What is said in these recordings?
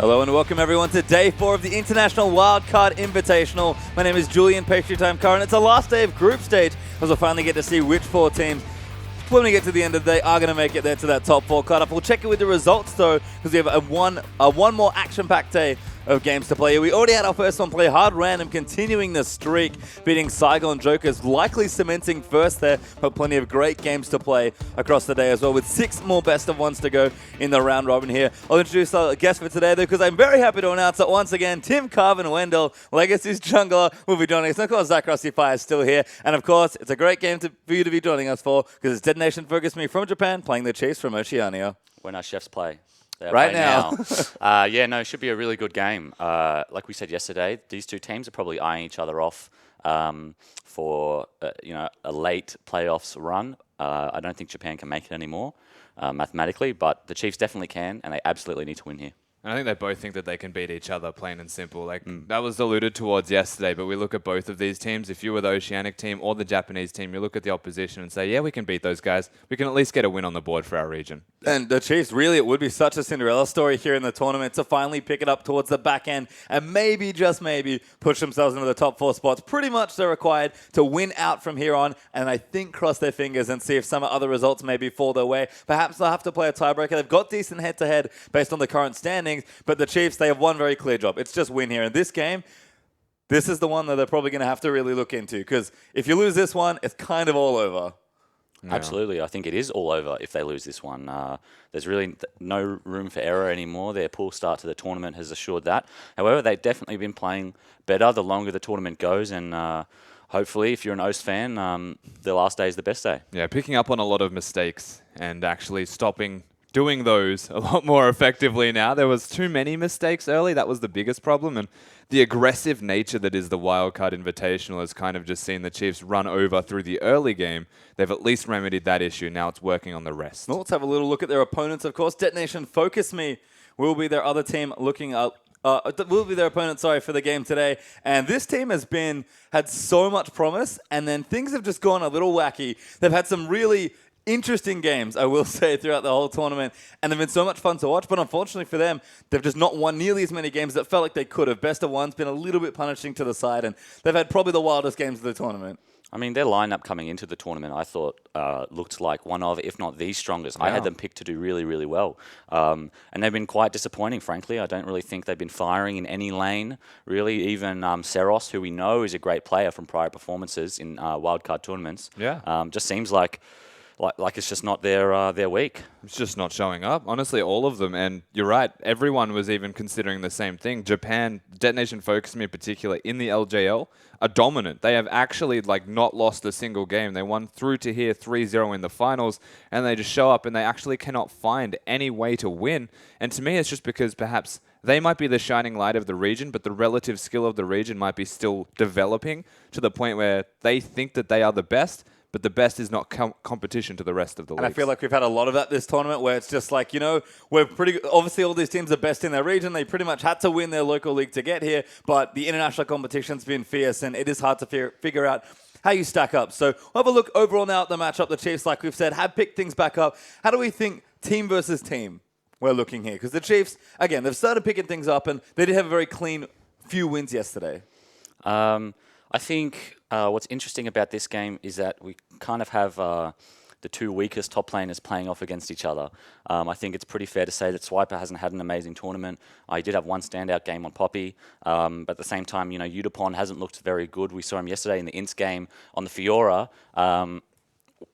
Hello and welcome everyone to day 4 of the International Wildcard Invitational. My name is Julian Pastry Time Curran. It's the last day of group stage as we'll finally get to see which 4 teams, when we get to the end of the day, are going to make it there to that top 4 cut-up. We'll check it with the results though, because we have a one more action-packed day of games to play. We already had our first one play hard random, continuing the streak, beating Saigon Jokers, likely cementing first there, but plenty of great games to play across the day as well, with 6 more best of ones to go in the round robin here. I'll introduce our guest for today though, because I'm very happy to announce that once again, Tim Carvin Wendell, Legacy's jungler, will be joining us. And of course, Zach Rusty Fire is still here. And of course, it's a great game for you to be joining us for, because it's Detonation Focus Me from Japan, playing the Chiefs from Oceania. When our chefs play. Right now. It should be a really good game. Like we said yesterday, these two teams are probably eyeing each other off for a late playoffs run. I don't think Japan can make it anymore mathematically, but the Chiefs definitely can, and they absolutely need to win here. And I think they both think that they can beat each other, plain and simple. That was alluded towards yesterday, but we look at both of these teams. If you were the Oceanic team or the Japanese team, you look at the opposition and say, yeah, we can beat those guys. We can at least get a win on the board for our region. And the Chiefs, really, it would be such a Cinderella story here in the tournament to finally pick it up towards the back end and maybe, just maybe, push themselves into the top 4 spots. Pretty much they're required to win out from here on, and I think cross their fingers and see if some other results maybe fall their way. Perhaps they'll have to play a tiebreaker. They've got decent head-to-head based on the current standings, but the Chiefs, they have one very clear job. It's just win here. In this game, this is the one that they're probably going to have to really look into, because if you lose this one, it's kind of all over. Yeah. Absolutely. I think it is all over if they lose this one. There's really no room for error anymore. Their poor start to the tournament has assured that. However, they've definitely been playing better the longer the tournament goes, and hopefully, if you're an OS fan, the last day is the best day. Yeah, picking up on a lot of mistakes and actually doing those a lot more effectively now. There was too many mistakes early. That was the biggest problem. And the aggressive nature that is the Wildcard Invitational has kind of just seen the Chiefs run over through the early game. They've at least remedied that issue. Now it's working on the rest. Well, let's have a little look at their opponents. Of course, Detonation Focus Me will be their other team looking up. Will be their opponent, for the game today. And this team has had so much promise, and then things have just gone a little wacky. They've had some really interesting games, I will say, throughout the whole tournament, and they've been so much fun to watch, but unfortunately for them, they've just not won nearly as many games that felt like they could have. Best of one's been a little bit punishing to the side, and they've had probably the wildest games of the tournament. I mean, their lineup coming into the tournament, I thought, looked like one of, if not the strongest. Yeah. I had them picked to do really, really well. And they've been quite disappointing, frankly. I don't really think they've been firing in any lane, really. Even Seros, who we know is a great player from prior performances in wildcard tournaments, just seems like it's just not their week. It's just not showing up. Honestly, all of them. And you're right. Everyone was even considering the same thing. Japan, Detonation Focus Me in particular, in the LJL, are dominant. They have actually not lost a single game. They won through to here 3-0 in the finals, and they just show up and they actually cannot find any way to win. And to me, it's just because perhaps they might be the shining light of the region, but the relative skill of the region might be still developing to the point where they think that they are the best, but the best is not competition to the rest of the leagues. And I feel like we've had a lot of that this tournament, where it's just like, we're pretty, obviously all these teams are best in their region. They pretty much had to win their local league to get here, but the international competition's been fierce, and it is hard to figure out how you stack up. So we'll have a look overall now at the matchup. The Chiefs, like we've said, have picked things back up. How do we think team versus team we're looking here? Because the Chiefs, again, they've started picking things up, and they did have a very clean few wins yesterday. I think what's interesting about this game is that we kind of have the two weakest top laners playing off against each other. I think it's pretty fair to say that Swiper hasn't had an amazing tournament. He did have one standout game on Poppy, but at the same time, Udapon hasn't looked very good. We saw him yesterday in the Ints game on the Fiora,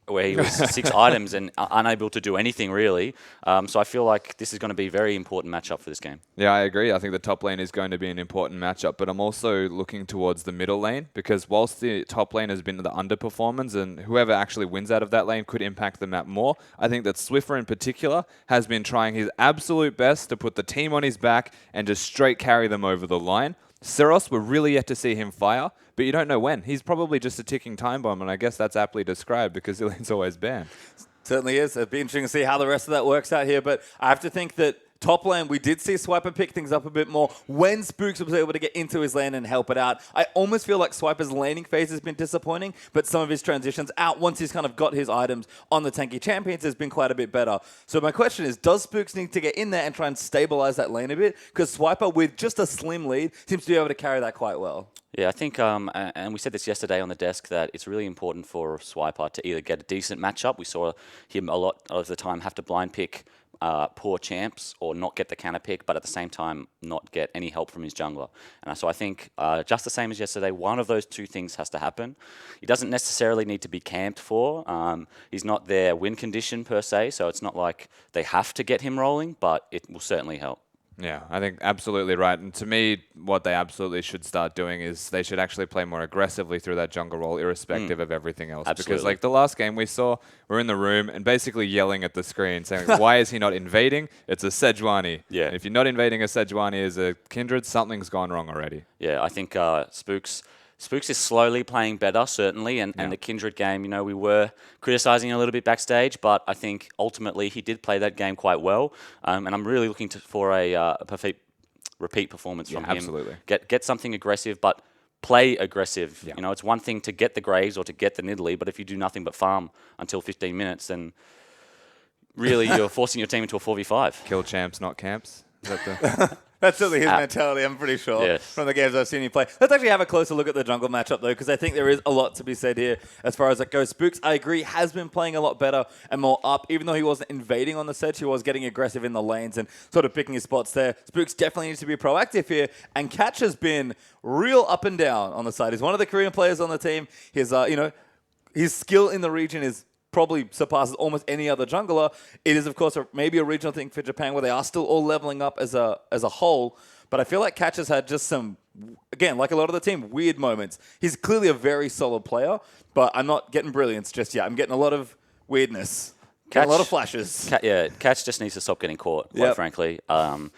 where he was 6 items and unable to do anything really. So I feel like this is going to be a very important matchup for this game. Yeah, I agree. I think the top lane is going to be an important matchup, but I'm also looking towards the middle lane, because whilst the top lane has been the underperformance and whoever actually wins out of that lane could impact the map more, I think that Swiffer in particular has been trying his absolute best to put the team on his back and just straight carry them over the line. Seros, we're really yet to see him fire, but you don't know when. He's probably just a ticking time bomb, and I guess that's aptly described because Zillion's always banned. Certainly is. It'd be interesting to see how the rest of that works out here, but I have to think that Top lane, we did see Swiper pick things up a bit more when Spooks was able to get into his lane and help it out. I almost feel like Swiper's laning phase has been disappointing, but some of his transitions out once he's kind of got his items on the tanky champions has been quite a bit better. So my question is, does Spooks need to get in there and try and stabilize that lane a bit? Because Swiper, with just a slim lead, seems to be able to carry that quite well. Yeah, I think, and we said this yesterday on the desk, that it's really important for Swiper to either get a decent matchup. We saw him a lot of the time have to blind pick poor champs or not get the counter pick, but at the same time not get any help from his jungler. And so I think just the same as yesterday, one of those two things has to happen. He doesn't necessarily need to be camped for. He's not their win condition per se, so it's not like they have to get him rolling, but it will certainly help. Yeah, I think absolutely right. And to me, what they absolutely should start doing is they should actually play more aggressively through that jungle role, irrespective of everything else. Absolutely. Because like the last game we saw, we're in the room and basically yelling at the screen, saying, why is he not invading? It's a Sejuani. Yeah. And if you're not invading a Sejuani as a Kindred, something's gone wrong already. Yeah, I think Spooks is slowly playing better, certainly, and the Kindred game, we were criticising a little bit backstage, but I think ultimately he did play that game quite well, and I'm really looking for a perfect repeat performance from him. Absolutely. Get something aggressive, but play aggressive. Yeah. It's one thing to get the Graves or to get the Nidalee, but if you do nothing but farm until 15 minutes, then really you're forcing your team into a 4v5. Kill champs, not camps. Is that the... That's certainly his mentality, I'm pretty sure, yes. from the games I've seen him play. Let's actually have a closer look at the jungle matchup, though, because I think there is a lot to be said here as far as it goes. Spooks, I agree, has been playing a lot better and more up. Even though he wasn't invading on the set, he was getting aggressive in the lanes and sort of picking his spots there. Spooks definitely needs to be proactive here, and Catch has been real up and down on the side. He's one of the Korean players on the team. His, his skill in the region is probably surpasses almost any other jungler. It is, of course, maybe a regional thing for Japan where they are still all leveling up as a whole. But I feel like Catch has had just some, again, like a lot of the team, weird moments. He's clearly a very solid player, but I'm not getting brilliance just yet. I'm getting a lot of weirdness. A lot of flashes. Catch just needs to stop getting caught, quite frankly. And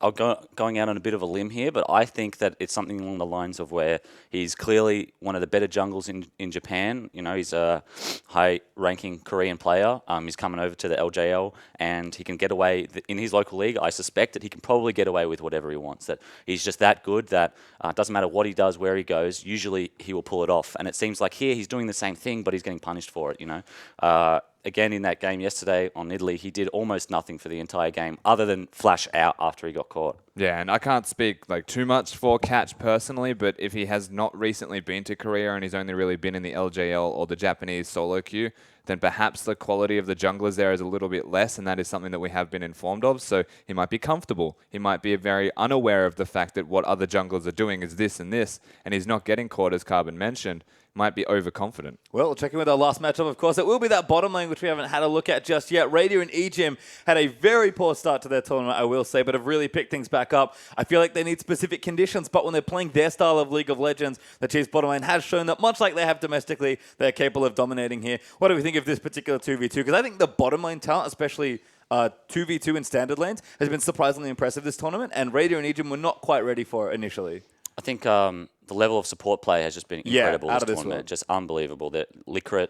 I'm going out on a bit of a limb here, but I think that it's something along the lines of where he's clearly one of the better jungles in Japan. He's a high-ranking Korean player. He's coming over to the LJL, and he can get away in his local league. I suspect that he can probably get away with whatever he wants. That he's just that good that it doesn't matter what he does, where he goes. Usually he will pull it off. And it seems like here he's doing the same thing, but he's getting punished for it. Again, in that game yesterday on Italy, he did almost nothing for the entire game other than flash out after he got caught. Yeah, and I can't speak too much for Catch personally, but if he has not recently been to Korea and he's only really been in the LJL or the Japanese solo queue, then perhaps the quality of the junglers there is a little bit less, and that is something that we have been informed of. So he might be comfortable. He might be very unaware of the fact that what other junglers are doing is this and this, and he's not getting caught, as Carbon mentioned. Might be overconfident. Well, checking with our last matchup, of course, it will be that bottom lane, which we haven't had a look at just yet. Radio and EGM had a very poor start to their tournament, I will say, but have really picked things back up. I feel like they need specific conditions, but when they're playing their style of League of Legends, the Chiefs bottom lane has shown that much like they have domestically, they're capable of dominating here. What do we think of this particular 2v2? Because I think the bottom lane talent, especially 2v2 in standard lanes, has been surprisingly impressive this tournament, and Radio and EGM were not quite ready for it initially. I think the level of support play has just been incredible this tournament. World. Just unbelievable. That Licrit,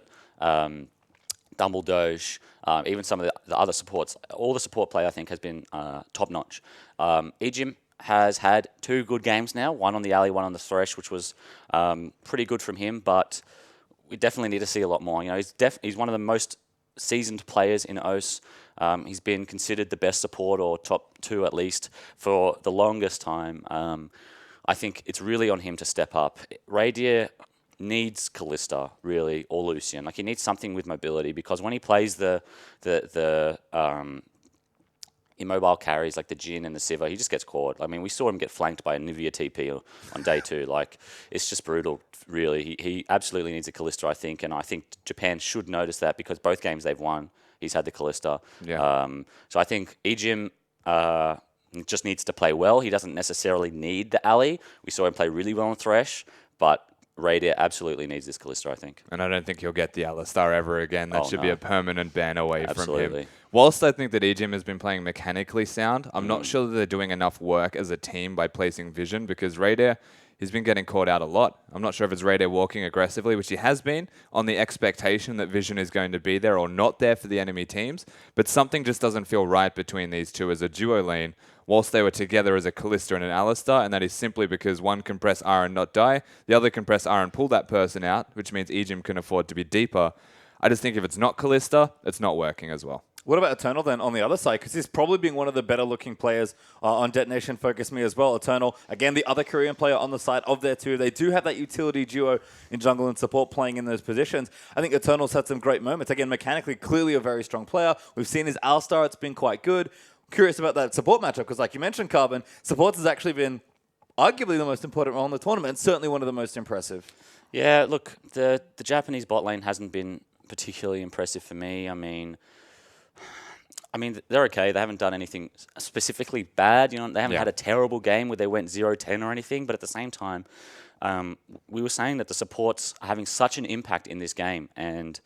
Dumbledoge, even some of the other supports, all the support play I think has been top-notch. Ejim has had 2 good games now, one on the alley, one on the Thresh, which was pretty good from him, but we definitely need to see a lot more. He's one of the most seasoned players in OS. He's been considered the best support, or top 2 at least, for the longest time. I think it's really on him to step up. Radier needs Kalista, really, or Lucian. He needs something with mobility, because when he plays the immobile carries like the Jhin and the Sivir, he just gets caught. We saw him get flanked by a Nivea TP on day 2. It's just brutal, really. He absolutely needs a Kalista, I think, and I think Japan should notice that, because both games they've won, he's had the Kalista. Yeah. So I think Ejim just needs to play well. He doesn't necessarily need the alley. We saw him play really well on Thresh, but Radier absolutely needs this Kalista, I think. And I don't think he'll get the Alistar ever again. That should be a permanent ban away from him. Whilst I think that EGM has been playing mechanically sound, I'm not sure that they're doing enough work as a team by placing vision, because Radier, he's been getting caught out a lot. I'm not sure if it's radar walking aggressively, which he has been, on the expectation that vision is going to be there or not there for the enemy teams, but something just doesn't feel right between these two as a duo lane, whilst they were together as a Kalista and an Alistar, and that is simply because one can press R and not die, the other can press R and pull that person out, which means Ejim can afford to be deeper. I just think if it's not Kalista, it's not working as well. What about Eternal then on the other side? Because he's probably being one of the better looking players on Detonation Focus Me as well. Eternal, again, the other Korean player on the side of there too. They do have that utility duo in jungle and support playing in those positions. I think Eternal's had some great moments. Again, mechanically, clearly a very strong player. We've seen his Alistar, it's been quite good. Curious about that support matchup because like you mentioned, Carbon, supports has actually been arguably the most important role in the tournament and certainly one of the most impressive. Yeah, look, the Japanese bot lane hasn't been particularly impressive for me. I mean, they're okay. They haven't done anything specifically bad. You know, they haven't had a terrible game where they went 0-10 or anything. But at the same time, we were saying that the supports are having such an impact in this game, and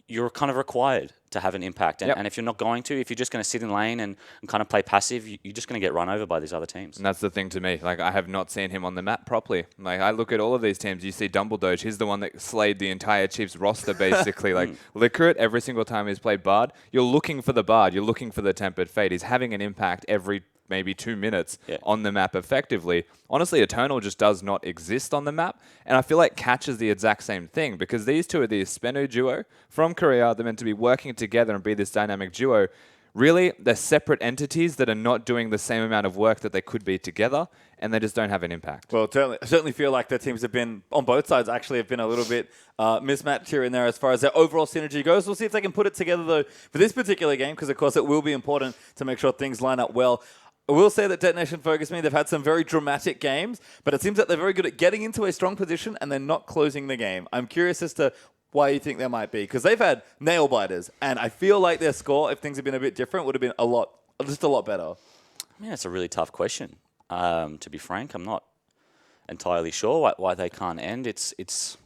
you're kind of required to have an impact. And if you're not going to, if you're just going to sit in lane and kind of play passive, you're just going to get run over by these other teams. And that's the thing to me. Like, I have not seen him on the map properly. Like, I look at all of these teams. You see Dumbledoge. He's the one that slayed the entire Chiefs roster, basically. Like, Liquid, every single time he's played Bard, you're looking for the Bard. You're looking for the Tempered Fate. He's having an impact every maybe 2 minutes on the map effectively. Honestly, Eternal just does not exist on the map. And I feel like Catch is the exact same thing because these two are the Spenu duo from Korea. They're meant to be working together and be this dynamic duo. Really, they're separate entities that are not doing the same amount of work that they could be together, and they just don't have an impact. Well, I certainly feel like their teams have been, on both sides actually, have been a little bit mismatched here and there as far as their overall synergy goes. We'll see if they can put it together, though, for this particular game, because, of course, it will be important to make sure things line up well. I will say that Detonation Focus Me, they've had some very dramatic games, but it seems that they're very good at getting into a strong position and then not closing the game. I'm curious as to why you think that might be, because they've had nail biters, and I feel like their score, if things had been a bit different, would have been just a lot better. I mean, it's a really tough question. To be frank, I'm not entirely sure why they can't end. It's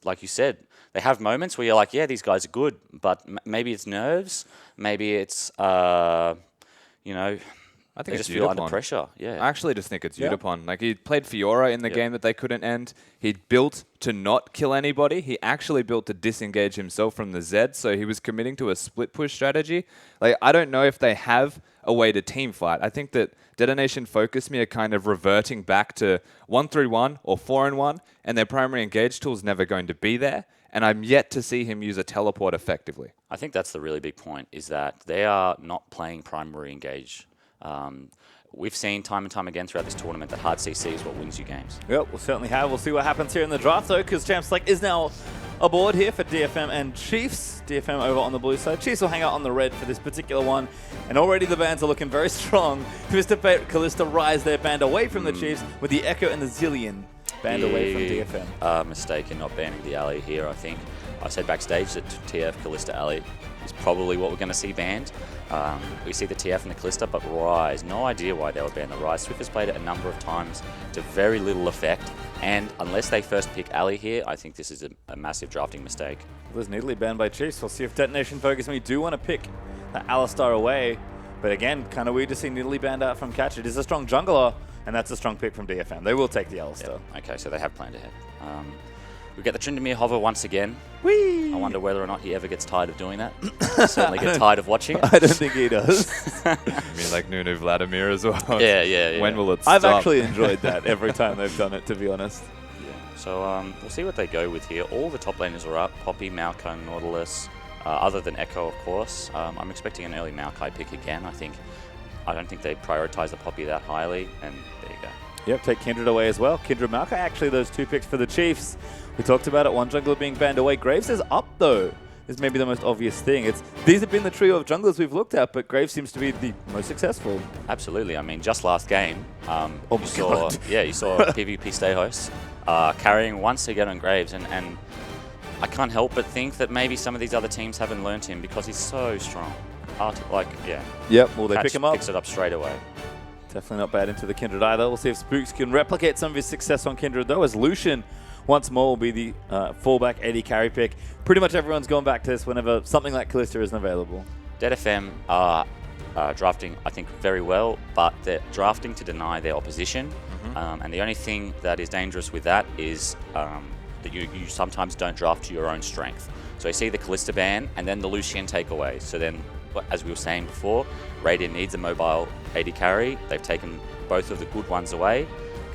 like you said, they have moments where you're like, yeah, these guys are good, but maybe it's nerves, maybe it's I think they just feel under pressure. Yeah, I actually just think it's Udapon. Like, he played Fiora in the game that they couldn't end. He built to not kill anybody. He actually built to disengage himself from the Zed, so he was committing to a split push strategy. Like, I don't know if they have a way to team fight. I think that Detonation Focus Me are kind of reverting back to 1-3-1 or 4-1, and their primary engage tool is never going to be there. And I'm yet to see him use a teleport effectively. I think that's the really big point, is that they are not playing primary engage. We've seen time and time again throughout this tournament that hard CC is what wins you games. Yep, we'll certainly have. We'll see what happens here in the draft, though, because Champ Select is now aboard here for DFM and Chiefs. DFM over on the blue side. Chiefs will hang out on the red for this particular one. And already the bans are looking very strong. Twisted Fate, Kalista, Rise, they're banned away from the Chiefs, with the Echo and the Zillion banned away from DFM. Mistake in not banning the alley here, I think. I said backstage that TF Kalista alley is probably what we're going to see banned. We see the TF and the Kalista, but Rise, no idea why they would ban the Rise. Swift has played it a number of times to very little effect, and unless they first pick alley here, I think this is a massive drafting mistake. Well, there's Needly banned by Chiefs. We'll see if Detonation Focus Me do want to pick that Alistar away, but again, kind of weird to see Needly banned out from Catch. It is a strong jungler, and that's a strong pick from DFM. They will take the Alistar. Yep. Okay, so they have planned ahead. We get the Tryndamere hover once again. Whee! I wonder whether or not he ever gets tired of doing that. Certainly get tired of watching it. I don't think he does. I mean, like Nunu Vladimir as well. Yeah. When will it stop? I've actually enjoyed that every time they've done it, to be honest. Yeah. So we'll see what they go with here. All the top laners are up. Poppy, Maokai, Nautilus, other than Echo, of course. I'm expecting an early Maokai pick again. I don't think they prioritize the Poppy that highly, and there you go. Yep, take Kindred away as well. Kindred, Maokai, actually those two picks for the Chiefs. We talked about it, one jungler being banned away. Graves is up, though, is maybe the most obvious thing. These have been the trio of junglers we've looked at, but Graves seems to be the most successful. Absolutely. I mean, just last game, you saw God. PvP stay hosts carrying once again on Graves, and I can't help but think that maybe some of these other teams haven't learnt him because he's so strong. Yep, well, they pick him up. Picks it up straight away. Definitely not bad into the Kindred either. We'll see if Spooks can replicate some of his success on Kindred, though, as Lucian once more will be the fallback AD carry pick. Pretty much everyone's gone back to this whenever something like Kalista isn't available. DFM are drafting, I think, very well, but they're drafting to deny their opposition. And the only thing that is dangerous with that is that you sometimes don't draft to your own strength. So you see the Callista ban and then the Lucian takeaway. So then, as we were saying before, Radiant needs a mobile AD carry. They've taken both of the good ones away.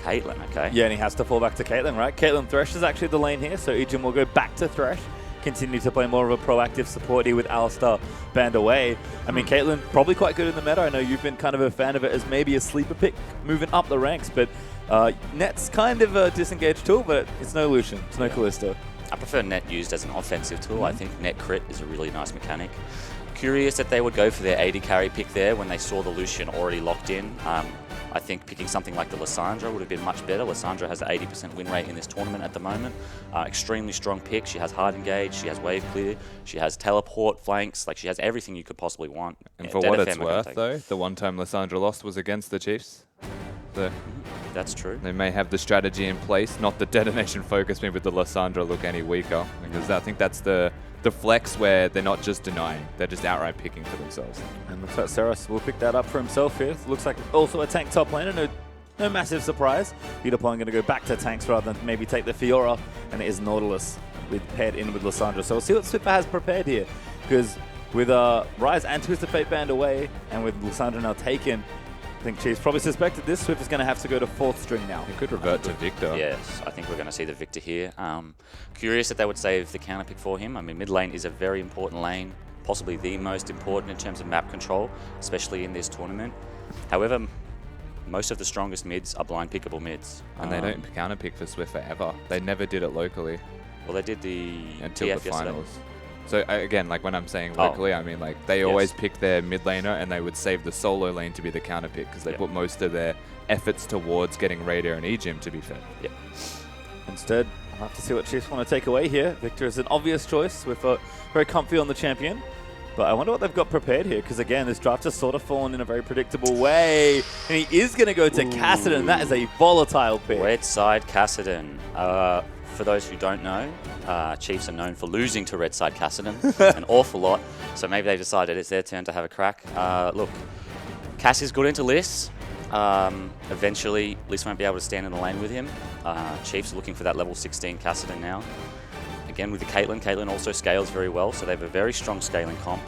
Caitlyn, okay. Yeah, and he has to fall back to Caitlyn, right? Caitlyn Thresh is actually the lane here, so Ejim will go back to Thresh. Continue to play more of a proactive support here with Alistar banned away. I mean, Caitlyn probably quite good in the meta. I know you've been kind of a fan of it as maybe a sleeper pick moving up the ranks, but Net's kind of a disengaged tool, but it's no Lucian, it's no Callisto. I prefer Net used as an offensive tool. I think Net crit is a really nice mechanic. Curious that they would go for their AD carry pick there when they saw the Lucian already locked in. I think picking something like the Lissandra would have been much better. Lissandra has an 80% win rate in this tournament at the moment. Extremely strong pick. She has hard engage, she has wave clear, she has teleport, flanks, like she has everything you could possibly want. And for what it's worth, though, the one time Lissandra lost was against the Chiefs. So that's true. They may have the strategy in place. Not that Detonation focus me with the Lissandra look any weaker, because I think that's the flex where they're not just denying, they're just outright picking for themselves. And looks like Seros will pick that up for himself here. Looks like also a tank top laner, no massive surprise. Udapon going to go back to tanks rather than maybe take the Fiora, and it is Nautilus paired in with Lissandra. So we'll see what Swiffer has prepared here, because with Rise and Twisted Fate banned away, and with Lissandra now taken, I think Chiefs probably suspected this. Swift is going to have to go to 4th string now. He could revert to Victor. Yes, I think we're going to see the Victor here. Curious that they would save the counter pick for him. I mean, mid lane is a very important lane, possibly the most important in terms of map control, especially in this tournament. However, most of the strongest mids are blind pickable mids. And they don't counter pick for Swift forever. They never did it locally. Well, they did the until TF the finals. yesterday. So again, like when I'm saying locally, I mean like they always pick their mid laner and they would save the solo lane to be the counter pick because they put most of their efforts towards getting Raider and Ejim to be fair. Yep. Instead, I'll have to see what Chiefs want to take away here. Victor is an obvious choice with very comfy on the champion. But I wonder what they've got prepared here, because again, this draft has sort of fallen in a very predictable way. And he is going to go to Kassadin, and that is a volatile pick. Red side Kassadin. For those who don't know, Chiefs are known for losing to Red side Kassadin an awful lot. So maybe they've decided it's their turn to have a crack. Look, Cass is good into Liss. Eventually, Liss won't be able to stand in the lane with him. Chiefs are looking for that level 16 Kassadin now. Again, with the Caitlyn also scales very well, so they have a very strong scaling comp.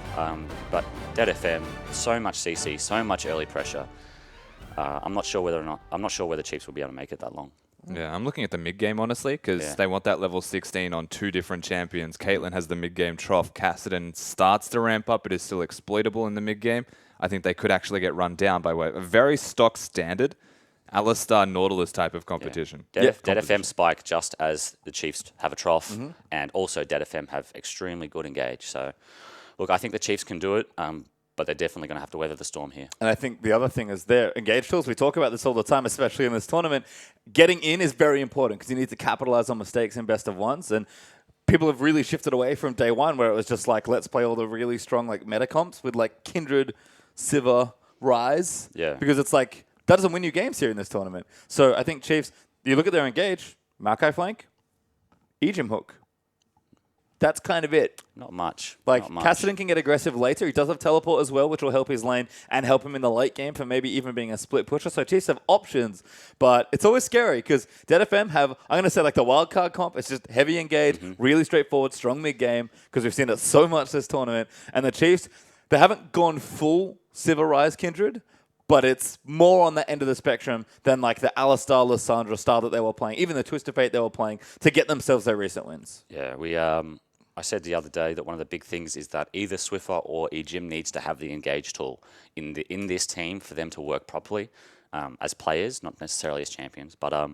But Dead FM, so much CC, so much early pressure. I'm not sure whether Chiefs will be able to make it that long. Yeah, I'm looking at the mid game honestly, because they want that level 16 on 2 different champions. Caitlyn has the mid game trough. Kassadin starts to ramp up, but is still exploitable in the mid game. I think they could actually get run down by way of a very stock standard Alistar Nautilus type of competition. Dead FM spike just as the Chiefs have a trough, and also Dead FM have extremely good engage. So, look, I think the Chiefs can do it, but they're definitely going to have to weather the storm here. And I think the other thing is their engage tools. We talk about this all the time, especially in this tournament. Getting in is very important because you need to capitalize on mistakes in best of ones. And people have really shifted away from day one where it was just like, let's play all the really strong like meta comps with like Kindred, Sivir, Rise. Yeah. Because it's like, that doesn't win you games here in this tournament. So I think Chiefs, you look at their engage, Maokai flank, Ejim hook. That's kind of it. Not much. Like, not much. Kassadin can get aggressive later. He does have teleport as well, which will help his lane and help him in the late game for maybe even being a split pusher. So Chiefs have options, but it's always scary because Dead FM have, I'm going to say like the wildcard comp, it's just heavy engage, really straightforward, strong mid game because we've seen it so much this tournament. And the Chiefs, they haven't gone full Sivir Rise Kindred, but it's more on the end of the spectrum than like the Alistar, Lissandra style that they were playing, even the Twisted Fate they were playing to get themselves their recent wins. Yeah, I said the other day that one of the big things is that either Swiffer or Ejim needs to have the engage tool in this team for them to work properly as players, not necessarily as champions, but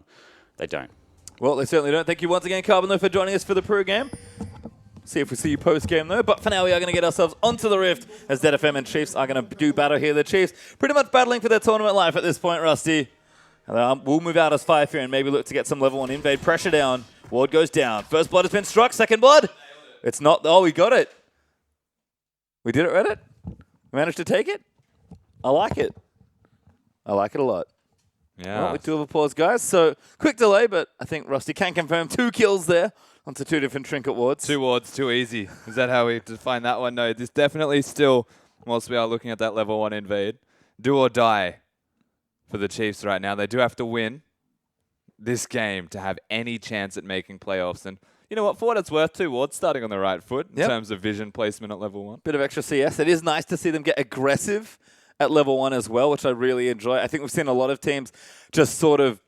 they don't. Well, they certainly don't. Thank you once again, Carbon, though, for joining us for the pre-game. See if we see you post-game, though. But for now, we are going to get ourselves onto the Rift as Dead FM and Chiefs are going to do battle here. The Chiefs pretty much battling for their tournament life at this point, Rusty. We'll move out as 5 here and maybe look to get some level 1 invade pressure down. Ward goes down. First blood has been struck. Second blood. It's not. Oh, we got it. We did it, Reddit. We managed to take it. I like it. I like it a lot. Yeah. Well, we do have a pause, guys. So, quick delay, but I think Rusty can confirm 2 kills there onto 2 different trinket wards. 2 wards, too easy. Is that how we define that one? No, there's definitely still whilst we are looking at that level 1 invade. Do or die for the Chiefs right now. They do have to win this game to have any chance at making playoffs. And you know what? For what it's worth, too, Ward's starting on the right foot in terms of vision placement at level 1. Bit of extra CS. It is nice to see them get aggressive at level 1 as well, which I really enjoy. I think we've seen a lot of teams just sort of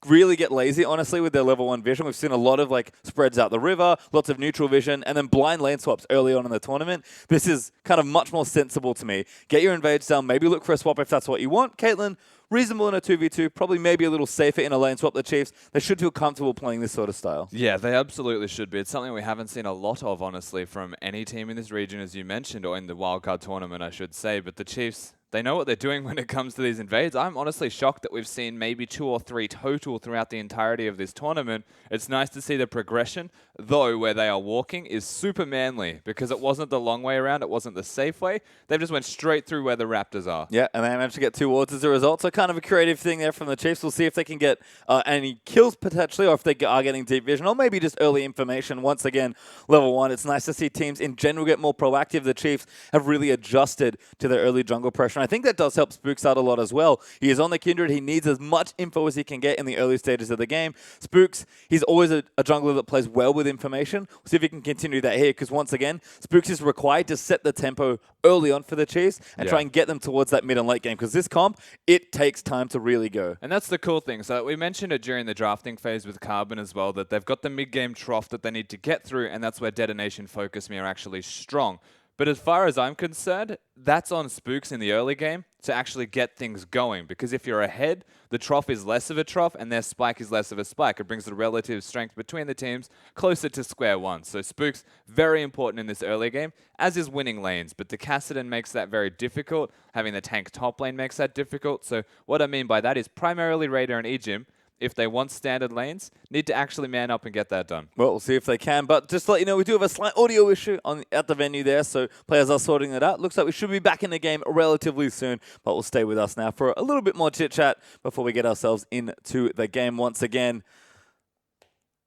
really get lazy, honestly, with their level 1 vision. We've seen a lot of like spreads out the river, lots of neutral vision, and then blind lane swaps early on in the tournament. This is kind of much more sensible to me. Get your invades down, maybe look for a swap if that's what you want. Caitlyn, reasonable in a 2v2, probably maybe a little safer in a lane swap. The Chiefs, they should feel comfortable playing this sort of style. Yeah, they absolutely should be. It's something we haven't seen a lot of, honestly, from any team in this region, as you mentioned, or in the wildcard tournament, I should say. But the Chiefs, they know what they're doing when it comes to these invades. I'm honestly shocked that we've seen maybe 2 or 3 total throughout the entirety of this tournament. It's nice to see the progression, though where they are walking is super manly, because it wasn't the long way around, it wasn't the safe way. They just went straight through where the Raptors are. Yeah, and they managed to get 2 wards as a result. So kind of a creative thing there from the Chiefs. We'll see if they can get any kills potentially, or if they are getting deep vision, or maybe just early information. Once again, level 1. It's nice to see teams in general get more proactive. The Chiefs have really adjusted to their early jungle pressure. And I think that does help Spooks out a lot as well. He is on the Kindred. He needs as much info as he can get in the early stages of the game. Spooks, he's always a jungler that plays well with information. We'll see if he can continue that here, because once again, Spooks is required to set the tempo early on for the Chiefs and try and get them towards that mid and late game, because this comp, it takes time to really go. And that's the cool thing. So we mentioned it during the drafting phase with Carbon as well, that they've got the mid-game trough that they need to get through, and that's where Detonation Focus Me are actually strong. But as far as I'm concerned, that's on Spooks in the early game to actually get things going. Because if you're ahead, the trough is less of a trough and their spike is less of a spike. It brings the relative strength between the teams closer to square one. So Spooks, very important in this early game, as is winning lanes. But the Kassadin makes that very difficult. Having the tank top lane makes that difficult. So what I mean by that is primarily Raider and Ejim, if they want standard lanes, need to actually man up and get that done. Well, we'll see if they can. But just to let you know, we do have a slight audio issue at the venue there, so players are sorting it out. Looks like we should be back in the game relatively soon, but we'll stay with us now for a little bit more chit-chat before we get ourselves into the game once again.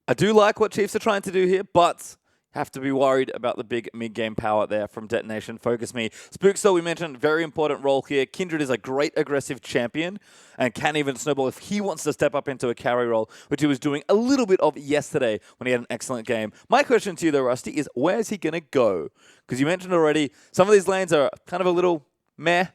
I do like what Chiefs are trying to do here, but have to be worried about the big mid-game power there from Detonation Focus Me. Spooks, though, we mentioned, very important role here. Kindred is a great aggressive champion and can even snowball if he wants to step up into a carry role, which he was doing a little bit of yesterday when he had an excellent game. My question to you, though, Rusty, is where's he going to go? Because you mentioned already, some of these lanes are kind of a little meh,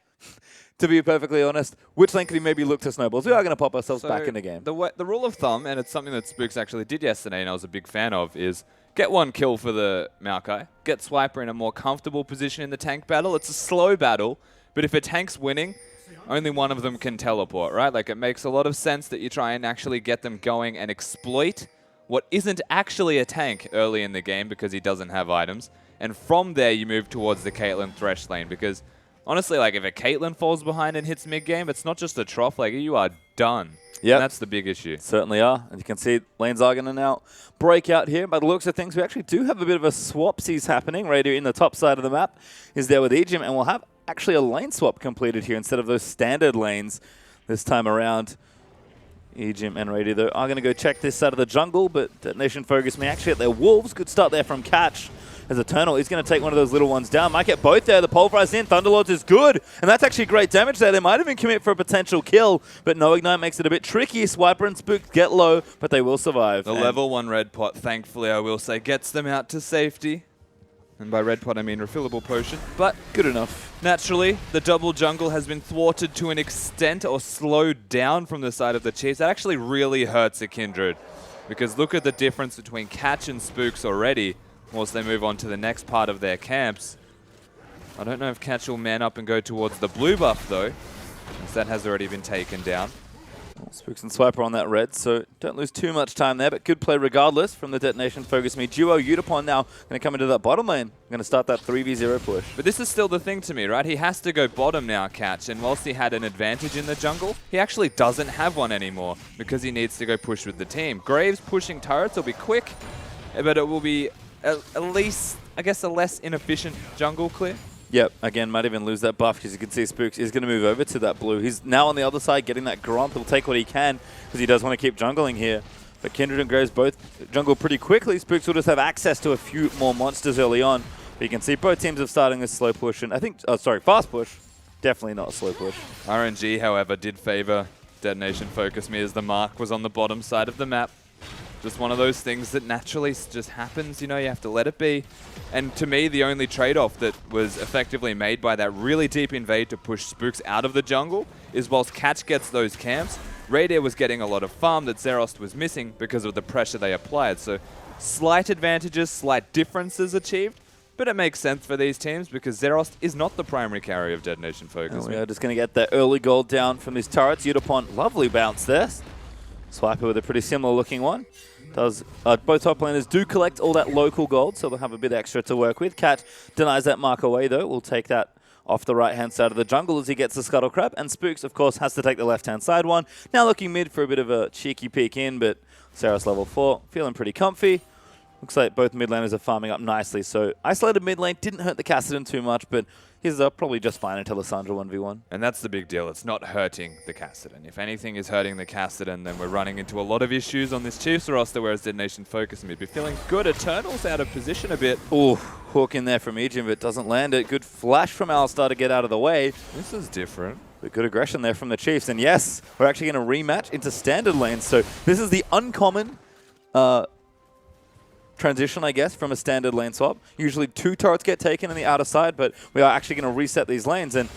to be perfectly honest. Which lane could he maybe look to snowballs? We are going to pop ourselves back in the game. The rule of thumb, and it's something that Spooks actually did yesterday and I was a big fan of, is get 1 kill for the Maokai, get Swiper in a more comfortable position in the tank battle. It's a slow battle, but if a tank's winning, only one of them can teleport, right? Like, it makes a lot of sense that you try and actually get them going and exploit what isn't actually a tank early in the game because he doesn't have items. And from there, you move towards the Caitlyn Thresh lane because, honestly, like, if a Caitlyn falls behind and hits mid-game, it's not just a trough. Like, you are done. Yeah, that's the big issue. Certainly are. And you can see lanes are going to now break out here. By the looks of things, we actually do have a bit of a swapsies happening. Raider in the top side of the map is there with Ejim, and we'll have actually a lane swap completed here instead of those standard lanes this time around. Ejim and Raider, though, are going to go check this side of the jungle, but Detonation Focus Me actually at their wolves. Good start there from Catch. As Eternal is going to take one of those little ones down. Might get both there. The pulverize in. Thunderlords is good. And that's actually great damage there. They might even commit for a potential kill, but no Ignite makes it a bit tricky. Swiper and Spook get low, but they will survive. The level 1 red pot, thankfully, I will say, gets them out to safety. And by red pot, I mean refillable potion. But good enough. Naturally, the double jungle has been thwarted to an extent or slowed down from the side of the Chiefs. That actually really hurts a Kindred. Because look at the difference between Catch and Spooks already. Once they move on to the next part of their camps. I don't know if Catch will man up and go towards the blue buff, though, as that has already been taken down. Well, Spooks and Swiper on that red, so don't lose too much time there, but good play regardless from the Detonation Focus Me duo. Utapon now going to come into that bottom lane. Going to start that 3v0 push. But this is still the thing to me, right? He has to go bottom now, Catch, and whilst he had an advantage in the jungle, he actually doesn't have one anymore because he needs to go push with the team. Graves pushing turrets will be quick, but it will be at least, I guess, a less inefficient jungle clear. Yep, again, might even lose that buff because you can see Spooks is going to move over to that blue. He's now on the other side getting that Gromp. He'll take what he can because he does want to keep jungling here. But Kindred and Graves both jungle pretty quickly. Spooks will just have access to a few more monsters early on. But you can see both teams are starting this slow push, and I think, fast push. Definitely not a slow push. RNG, however, did favor Detonation Focus Me as the mark was on the bottom side of the map. Just one of those things that naturally just happens, you know, you have to let it be. And to me, the only trade-off that was effectively made by that really deep invade to push Spooks out of the jungle is whilst Catch gets those camps, Radier was getting a lot of farm that Zerost was missing because of the pressure they applied. So slight advantages, slight differences achieved, but it makes sense for these teams because Zerost is not the primary carry of Detonation Focus. And we are just going to get that early gold down from these turrets. Udapont, lovely bounce there. Swiper with a pretty similar looking one. Both top laners do collect all that local gold, so they'll have a bit extra to work with. Cat denies that mark away, though. We'll take that off the right-hand side of the jungle as he gets the Scuttle Crab. And Spooks, of course, has to take the left-hand side one. Now looking mid for a bit of a cheeky peek in, but Saros level 4, feeling pretty comfy. Looks like both mid laners are farming up nicely. So isolated mid lane didn't hurt the Kassadin too much, but he's probably just fine until Lissandra 1v1. And that's the big deal. It's not hurting the Kassadin. If anything is hurting the Kassadin, then we're running into a lot of issues on this Chiefs roster, whereas Detonation Focus Me be feeling good. Eternal's out of position a bit. Ooh, hook in there from Ejim, but doesn't land it. Good flash from Alistar to get out of the way. This is different. But good aggression there from the Chiefs. And yes, we're actually going to rematch into standard lanes. So this is the uncommon transition, I guess, from a standard lane swap. Usually 2 turrets get taken in the outer side, but we are actually going to reset these lanes. And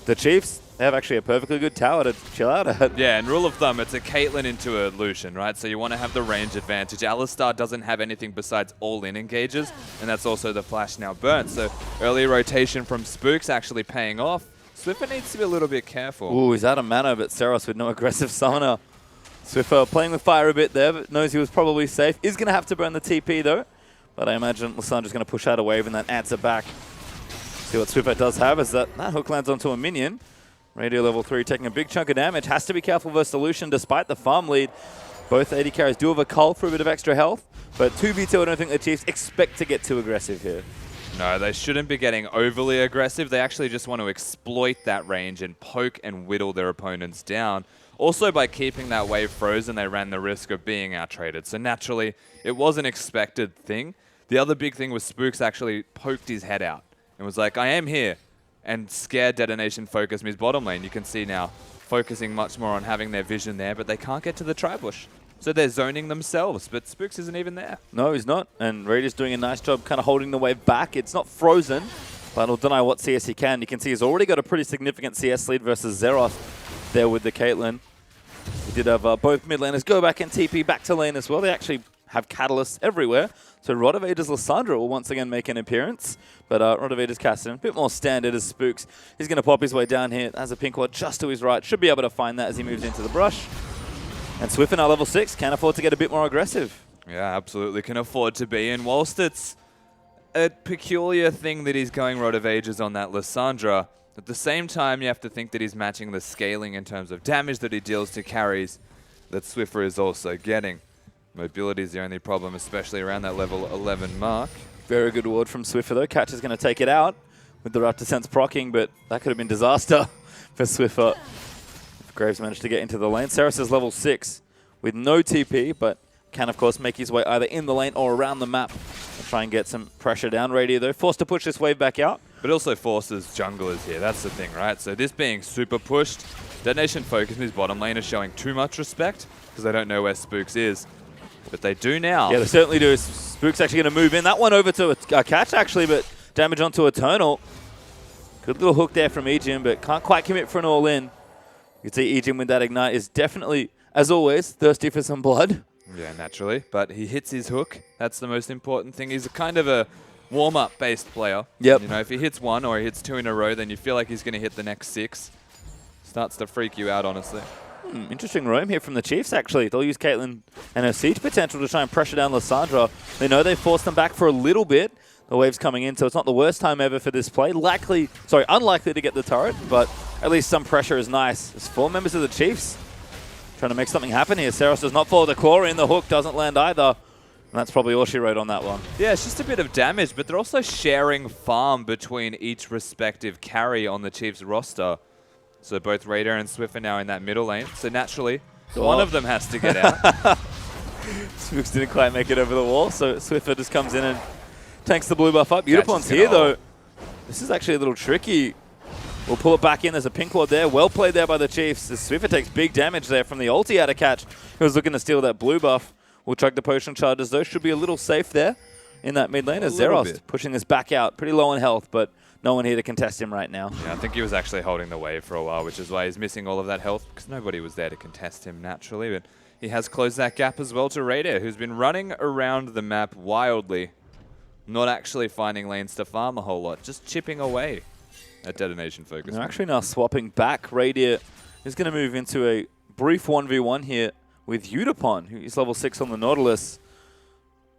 the Chiefs, they have actually a perfectly good tower to chill out at. Yeah, and rule of thumb, it's a Caitlyn into a Lucian, right? So you want to have the range advantage. Alistar doesn't have anything besides all-in engages, and that's also the flash now burnt. So early rotation from Spooks actually paying off. Swiffer needs to be a little bit careful. Ooh, he's out of mana, but Saros with no aggressive summoner. Swiffer playing with fire a bit there, but knows he was probably safe. Is going to have to burn the TP, though. But I imagine Lissandra's going to push out a wave and then answer back. See what Swiffer does have is that hook lands onto a minion. Radio level 3 taking a big chunk of damage. Has to be careful versus the Lucian despite the farm lead. Both AD carries do have a cull for a bit of extra health. But 2v2, I don't think the Chiefs expect to get too aggressive here. No, they shouldn't be getting overly aggressive. They actually just want to exploit that range and poke and whittle their opponents down. Also, by keeping that wave frozen, they ran the risk of being out-traded. So naturally, it was an expected thing. The other big thing was Spooks actually poked his head out and was like, I am here, and scared Detonation Focus Me's bottom lane. You can see now focusing much more on having their vision there, but they can't get to the tri-bush. So they're zoning themselves, but Spooks isn't even there. No, he's not. And Raiders doing a nice job kind of holding the wave back. It's not frozen, but he'll deny what CS he can. You can see he's already got a pretty significant CS lead versus Zeroth there with the Caitlyn. We did have both mid laners go back and TP back to lane as well. They actually have catalysts everywhere. So Rotovator's Lissandra will once again make an appearance. But Rotovator's Kassadin, a bit more standard as Spooks. He's going to pop his way down here. Has a pink ward just to his right. Should be able to find that as he moves into the brush. And Swiffer now level 6 can afford to get a bit more aggressive. Yeah, absolutely can afford to be. And whilst it's a peculiar thing that he's going Rod of Ages on that Lissandra, at the same time you have to think that he's matching the scaling in terms of damage that he deals to carries that Swiffer is also getting. Mobility is the only problem, especially around that level 11 mark. Very good ward from Swiffer though. Catch is going to take it out with the Raptor Sense proccing, but that could have been disaster for Swiffer. Graves managed to get into the lane. Saros is level 6 with no TP, but can of course make his way either in the lane or around the map and try and get some pressure down. Radio though, forced to push this wave back out. But also forces junglers here, that's the thing, right? So this being super pushed, Detonation Focus in his bottom lane is showing too much respect because they don't know where Spooks is. But they do now. Yeah, they certainly do. Spook's actually going to move in. That one over to a catch actually, but damage onto Eternal. Good little hook there from Ejim, but can't quite commit for an all-in. You can see Ejim with that ignite is definitely, as always, thirsty for some blood. Yeah, naturally. But he hits his hook. That's the most important thing. He's a kind of a warm-up based player. Yep. You know, if he hits one or he hits 2 in a row, then you feel like he's going to hit the next 6. Starts to freak you out, honestly. Interesting roam here from the Chiefs, actually. They'll use Caitlyn and her siege potential to try and pressure down Lissandra. They know they forced them back for a little bit. The wave's coming in, so it's not the worst time ever for this play. Unlikely to get the turret, but at least some pressure is nice. There's 4 members of the Chiefs trying to make something happen here. Saros does not follow the claw in. The hook doesn't land either. And that's probably all she wrote on that one. Yeah, it's just a bit of damage, but they're also sharing farm between each respective carry on the Chiefs roster. So both Radar and Swift are now in that middle lane. So naturally, one of them has to get out. Spooks didn't quite make it over the wall, so Swiffer just comes in and Tanks the blue buff up. Udapon's here, though. This is actually a little tricky. We'll pull it back in. There's a pink ward there. Well played there by the Chiefs. As Swiffer takes big damage there from the ulti out of Catch, who was looking to steal that blue buff. We'll track the potion charges. Those should be a little safe there in that mid lane. As Zeros pushing us back out. Pretty low on health, but no one here to contest him right now. Yeah, I think he was actually holding the wave for a while, which is why he's missing all of that health, because nobody was there to contest him naturally. But he has closed that gap as well to Raider, who's been running around the map wildly, not actually finding lanes to farm a whole lot, just chipping away at Detonation Focus. They're actually now swapping back. Radiant is going to move into a brief 1v1 here with Udapon, who is level 6 on the Nautilus.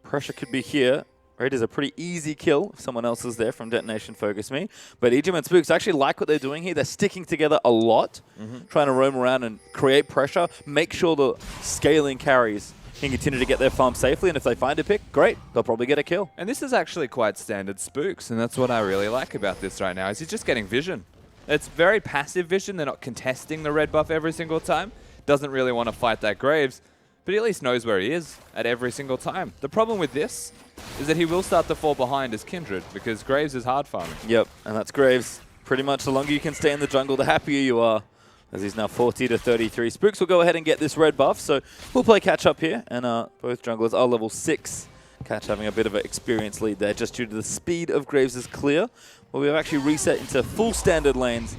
Pressure could be here. Raiders a pretty easy kill if someone else is there from Detonation Focus Me. But Ejim and Spooks actually like what they're doing here. They're sticking together a lot, trying to roam around and create pressure, make sure the scaling carries can continue to get their farm safely, and if they find a pick, great, they'll probably get a kill. And this is actually quite standard Spooks, and that's what I really like about this right now, is he's just getting vision. It's very passive vision. They're not contesting the red buff every single time. Doesn't really want to fight that Graves, but he at least knows where he is at every single time. The problem with this is that he will start to fall behind as Kindred, because Graves is hard farming. Yep, and that's Graves. Pretty much the longer you can stay in the jungle, the happier you are. As he's now 40 to 33. Spooks will go ahead and get this red buff, so we'll play catch up here. And both junglers are level 6. Catch having a bit of an experience lead there, just due to the speed of Graves' clear. Well, we've actually reset into full standard lanes,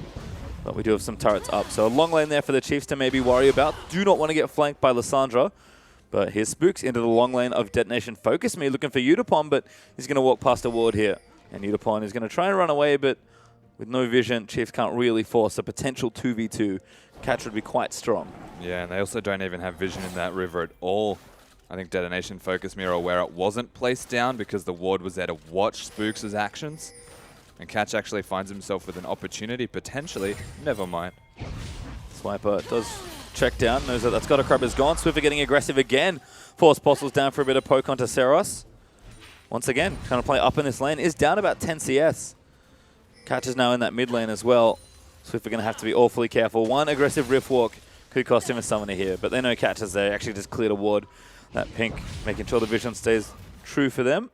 but we do have some turrets up. So a long lane there for the Chiefs to maybe worry about. Do not want to get flanked by Lissandra. But here's Spooks into the long lane of Detonation Focus Me, looking for Udapon, but he's going to walk past a ward here. And Udapon is going to try and run away, but with no vision, Chiefs can't really force a potential 2v2. Catch would be quite strong. Yeah, and they also don't even have vision in that river at all. I think Detonation Focus Me are aware it wasn't placed down because the ward was there to watch Spooks' actions. And Catch actually finds himself with an opportunity, potentially. Never mind. Swiper does check down, knows that Scott Crab is gone. Swiffer getting aggressive again. Force Postles down for a bit of poke onto Seros. Once again, trying to play up in this lane. Is down about 10 CS. Catch is now in that mid lane as well. Swiffer going to have to be awfully careful. One aggressive Rift Walk could cost him a summoner here, but they know Catch is there. Actually just cleared a ward. That pink, making sure the vision stays true for them.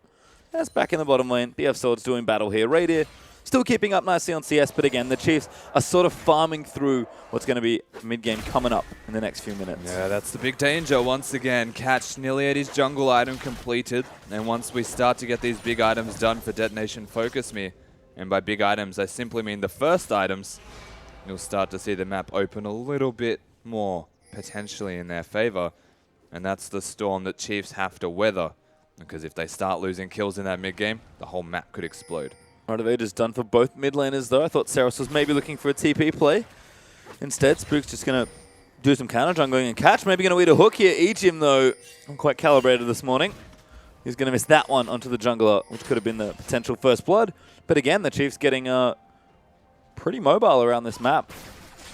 That's back in the bottom lane. BF Swords doing battle here. Raider still keeping up nicely on CS, but again, the Chiefs are sort of farming through what's going to be mid-game coming up in the next few minutes. Yeah, that's the big danger. Once again, Catch nearly had his jungle item completed, and once we start to get these big items done for Detonation Focus Me, and by big items, I simply mean the first items, you'll start to see the map open a little bit more, potentially in their favor. And that's the storm that Chiefs have to weather. Because if they start losing kills in that mid-game, the whole map could explode. Motivate is done for both mid laners, though. I thought Seros was maybe looking for a TP play. Instead, Spook's just going to do some counter jungling, and Catch maybe going to eat a hook here. Ejim, though, not quite calibrated this morning. He's going to miss that one onto the jungler, which could have been the potential first blood. But again, the Chiefs getting pretty mobile around this map.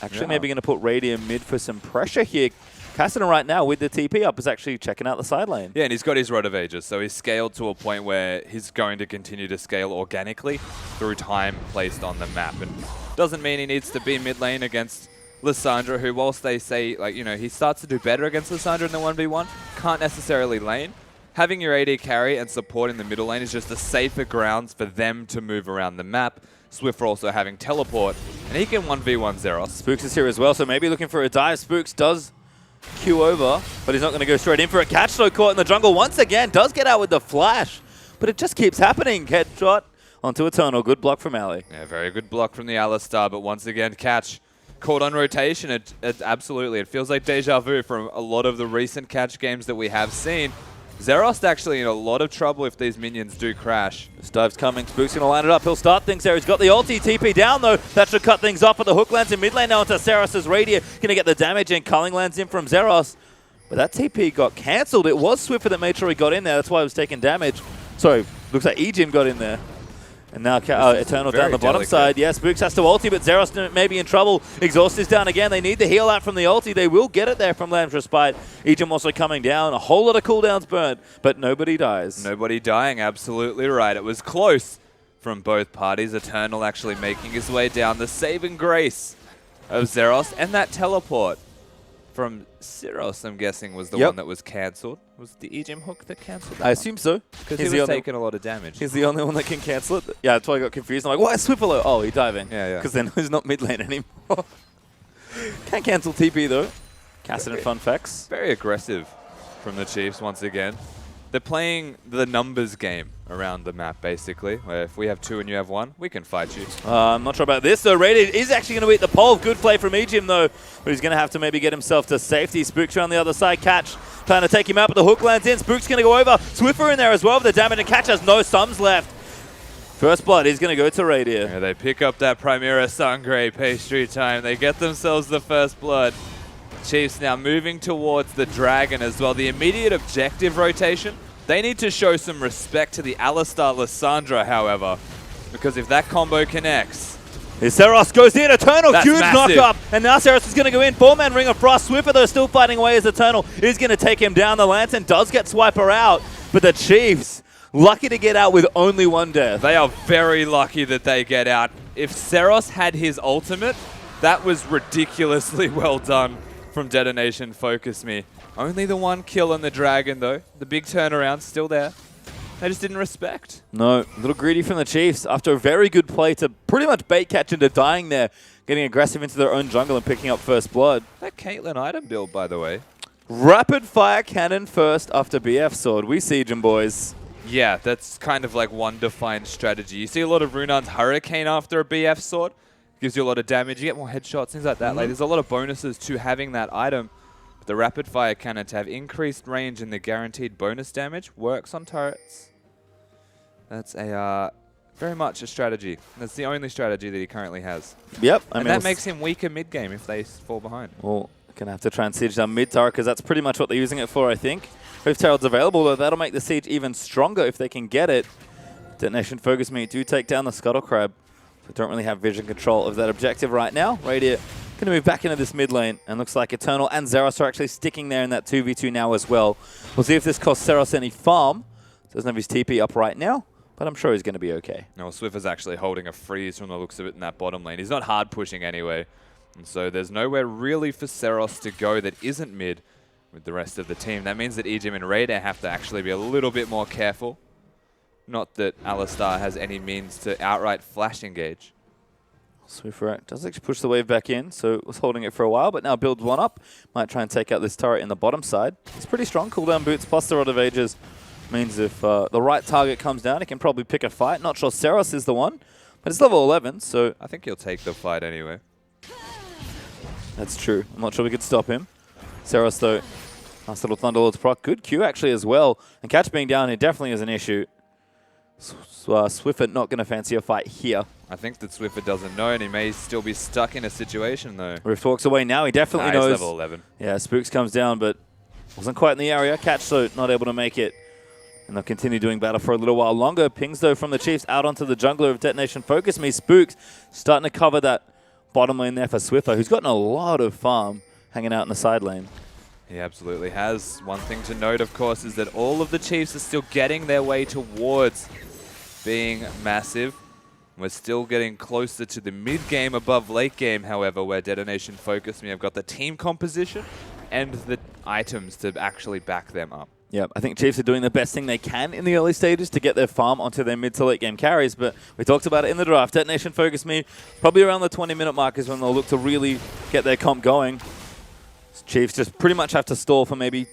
Actually, maybe going to put Radiant mid for some pressure here. Cassidy right now with the TP up is actually checking out the side lane. Yeah, and he's got his Rod of Ages, so he's scaled to a point where he's going to continue to scale organically through time placed on the map. And doesn't mean he needs to be mid lane against Lissandra, who whilst they say, like, you know, he starts to do better against Lissandra in the 1v1, can't necessarily lane. Having your AD carry and supporting the middle lane is just the safer grounds for them to move around the map. Swiffer also having teleport, and he can 1v1 Zeros. Spooks is here as well, so maybe looking for a dive. Spooks does Q over, but he's not going to go straight in for it. Catch though caught in the jungle once again, does get out with the flash, but it just keeps happening. Headshot onto Eternal, good block from Ali. Yeah, very good block from the Alistar, but once again, Catch caught on rotation. It absolutely, it feels like deja vu from a lot of the recent Catch games that we have seen. Zeros actually in a lot of trouble if these minions do crash. This dive's coming. Spook's going to line it up. He'll start things there. He's got the ulti. TP down, though. That should cut things off. But the hook lands in mid lane now into Zeros' Radier. Going to get the damage in. Culling lands in from Zeros. But that TP got cancelled. It was Swiffer that made sure he got in there. That's why he was taking damage. Sorry, looks like Ejim got in there. And now Eternal down the bottom side. Yeah, Spooks has to ulti, but Zeros may be in trouble. Exhaust is down again. They need the heal out from the ulti. They will get it there from Lamb's Respite. Ejim also coming down. A whole lot of cooldowns burnt, but nobody dies. Nobody dying, absolutely right. It was close from both parties. Eternal actually making his way down. The saving grace of Zeros and that teleport from Siros, I'm guessing, was the Yep. one that was cancelled. Was it the EGM hook that cancelled that? I assume so. Because he was taking a lot of damage. He's the only one that can cancel it. Yeah, that's why I got confused. I'm like, why is Swiffer low? Oh, he's diving. Yeah. Because then he's not mid lane anymore. Can't cancel TP though. Cassidy and Fun Facts. Very aggressive from the Chiefs once again. They're playing the numbers game around the map, basically, where if we have 2 and you have 1, we can fight you. I'm not sure about this, though. Radiant is actually going to beat the pole. Good play from Ejim, though. But he's going to have to maybe get himself to safety. Spook's on the other side. Catch trying to take him out, but the hook lands in. Spook's going to go over. Swiffer in there as well with the damage, and Catch has no sums left. First blood is going to go to Radiant. Yeah, they pick up that Primera Sangre pastry time. They get themselves the first blood. Chiefs now moving towards the Dragon as well. The immediate objective rotation, they need to show some respect to the Alistar Lissandra, however, because if that combo connects... Seros goes in, Eternal, That's huge massive. knock up, and now Seros is going to go in. 4-man Ring of Frost. Swiffer, though, still fighting away as Eternal is going to take him down. The Lantern does get Swiper out, but the Chiefs, lucky to get out with only 1 death. They are very lucky that they get out. If Seros had his ultimate, that was ridiculously well done from Detonation Focus Me. Only the 1 kill on the Dragon, though. The big turnaround still there. They just didn't respect. No, a little greedy from the Chiefs after a very good play to pretty much bait Catch into dying there, getting aggressive into their own jungle and picking up first blood. That Caitlyn item build, by the way. Rapid fire cannon first after BF sword. We siege them, boys. Yeah, that's kind of like one defined strategy. You see a lot of Runan's Hurricane after a BF sword. Gives you a lot of damage. You get more headshots, things like that. Like, there's a lot of bonuses to having that item. But the rapid fire cannon to have increased range and the guaranteed bonus damage works on turrets. That's a very much a strategy. That's the only strategy that he currently has. Yep. And that makes him weaker mid-game if they fall behind. Well, going to have to try and siege down mid-tower because that's pretty much what they're using it for, I think. If Terrell's available, though, that'll make the siege even stronger if they can get it. Detonation Focus Me do take down the Scuttle Crab. They don't really have vision control of that objective right now. Radiant going to move back into this mid lane, and looks like Eternal and Zeros are actually sticking there in that 2v2 now as well. We'll see if this costs Zeros any farm. Doesn't have his TP up right now, but I'm sure he's going to be okay. No, Swiffer's actually holding a freeze from the looks of it in that bottom lane. He's not hard pushing anyway. And so there's nowhere really for Seros to go that isn't mid with the rest of the team. That means that Ejim and Raider have to actually be a little bit more careful. Not that Alistar has any means to outright flash engage. Swiffer does actually push the wave back in, so was holding it for a while, but now builds one up. Might try and take out this turret in the bottom side. It's pretty strong. Cooldown boots plus the Rod of Ages means if the right target comes down, he can probably pick a fight. Not sure Seros is the one, but it's level 11, so... I think he'll take the fight anyway. That's true. I'm not sure we could stop him. Seros, though, nice little Thunderlord's proc. Good Q, actually, as well. And Catch being down here definitely is an issue. Swiffer not going to fancy a fight here. I think that Swiffer doesn't know, and he may still be stuck in a situation, though. Rift walks away now. He definitely He's knows. level 11. Yeah, Spooks comes down, but wasn't quite in the area. Catch, so not able to make it. And they'll continue doing battle for a little while longer. Pings, though, from the Chiefs out onto the jungler of Detonation Focus Me. Spooks starting to cover that bottom lane there for Swiffer, who's gotten a lot of farm hanging out in the side lane. He absolutely has. One thing to note, of course, is that all of the Chiefs are still getting their way towards being massive. We're still getting closer to the mid-game above late game, however, where Detonation Focus Me have got the team composition and the items to actually back them up. Yeah, I think Chiefs are doing the best thing they can in the early stages to get their farm onto their mid to late game carries, but we talked about it in the draft. Detonation Focus Me, probably around the 20-minute mark is when they'll look to really get their comp going. Chiefs just pretty much have to stall for maybe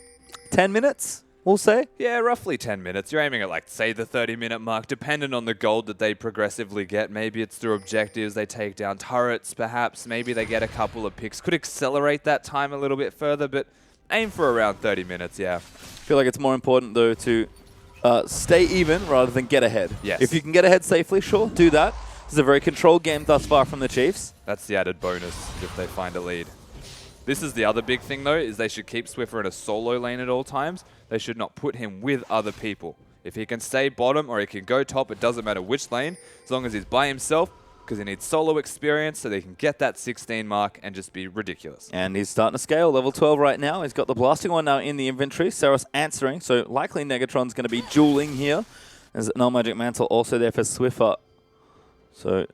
10 minutes, we'll say. Yeah, roughly 10 minutes. You're aiming at, like, say, the 30-minute mark, depending on the gold that they progressively get. Maybe it's through objectives, they take down turrets, perhaps. Maybe they get a couple of picks. Could accelerate that time a little bit further, but aim for around 30 minutes, yeah. I feel like it's more important, though, to stay even rather than get ahead. Yes. If you can get ahead safely, sure, do that. This is a very controlled game thus far from the Chiefs. That's the added bonus if they find a lead. This is the other big thing, though, is they should keep Swiffer in a solo lane at all times. They should not put him with other people. If he can stay bottom or he can go top, it doesn't matter which lane, as long as he's by himself, because he needs solo experience so they can get that 16 mark and just be ridiculous. And he's starting to scale, level 12 right now. He's got the blasting one now in the inventory. Seros answering, so likely Negatron's going to be dueling here. There's Null Magic Mantle also there for Swiffer. So,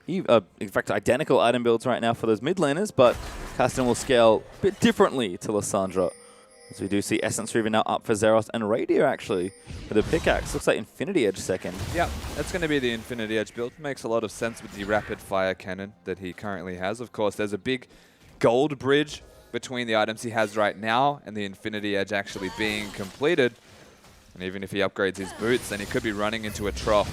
in fact, identical item builds right now for those mid laners, but Caston will scale a bit differently to Lissandra. As we do see Essence Reaver now up for Zeros and Radier actually with a pickaxe. Looks like Infinity Edge second. Yeah, that's going to be the Infinity Edge build. Makes a lot of sense with the rapid fire cannon that he currently has. Of course, there's a big gold bridge between the items he has right now and the Infinity Edge actually being completed. And even if he upgrades his boots, then he could be running into a trough.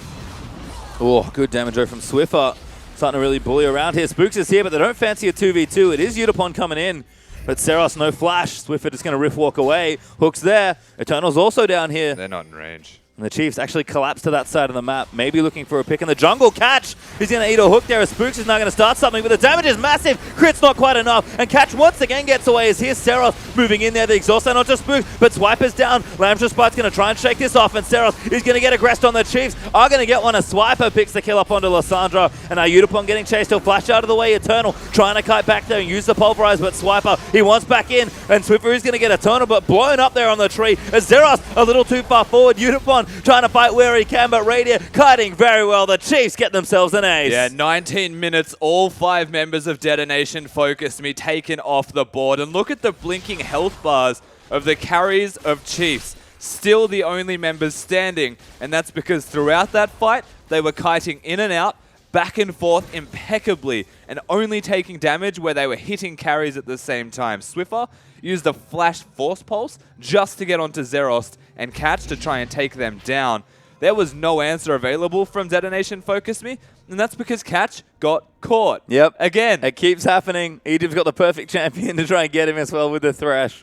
Oh, good damage from Swiffer. Starting to really bully around here. Spooks is here, but they don't fancy a 2v2. It is Udapon coming in. But Seros, no flash. Swiffer just going to riff walk away. Hook's there. Eternal's also down here. They're not in range. And the Chiefs actually collapse to that side of the map, maybe looking for a pick in the jungle. Catch! He's going to eat a hook there as Spooks is now going to start something, but the damage is massive. Crit's not quite enough, and Catch once again gets away as here's Seros moving in there. The exhaust, not just Spooks, but Swiper's down. Lamb's Spite's going to try and shake this off, and Seros is going to get aggressed on the Chiefs. Are going to get one as Swiper picks the kill up onto Lissandra, and now Udapon getting chased. He'll flash out of the way. Eternal trying to kite back there and use the pulverize, but Swiper, he wants back in, and Swiffer is going to get Eternal, but blown up there on the tree as Zeros a little too far forward. Udapon trying to fight where he can, but Radier kiting very well. The Chiefs get themselves an ace. Yeah, 19 minutes, all 5 members of Detonation Focus Me taken off the board. And look at the blinking health bars of the carries of Chiefs. Still the only members standing, and that's because throughout that fight, they were kiting in and out, back and forth impeccably, and only taking damage where they were hitting carries at the same time. Swiffer used a flash force pulse just to get onto Zerost and Catch to try and take them down. There was no answer available from Detonation Focus Me, and that's because Catch got caught. Yep. Again. It keeps happening. Egypt's got the perfect champion to try and get him as well with the Thresh.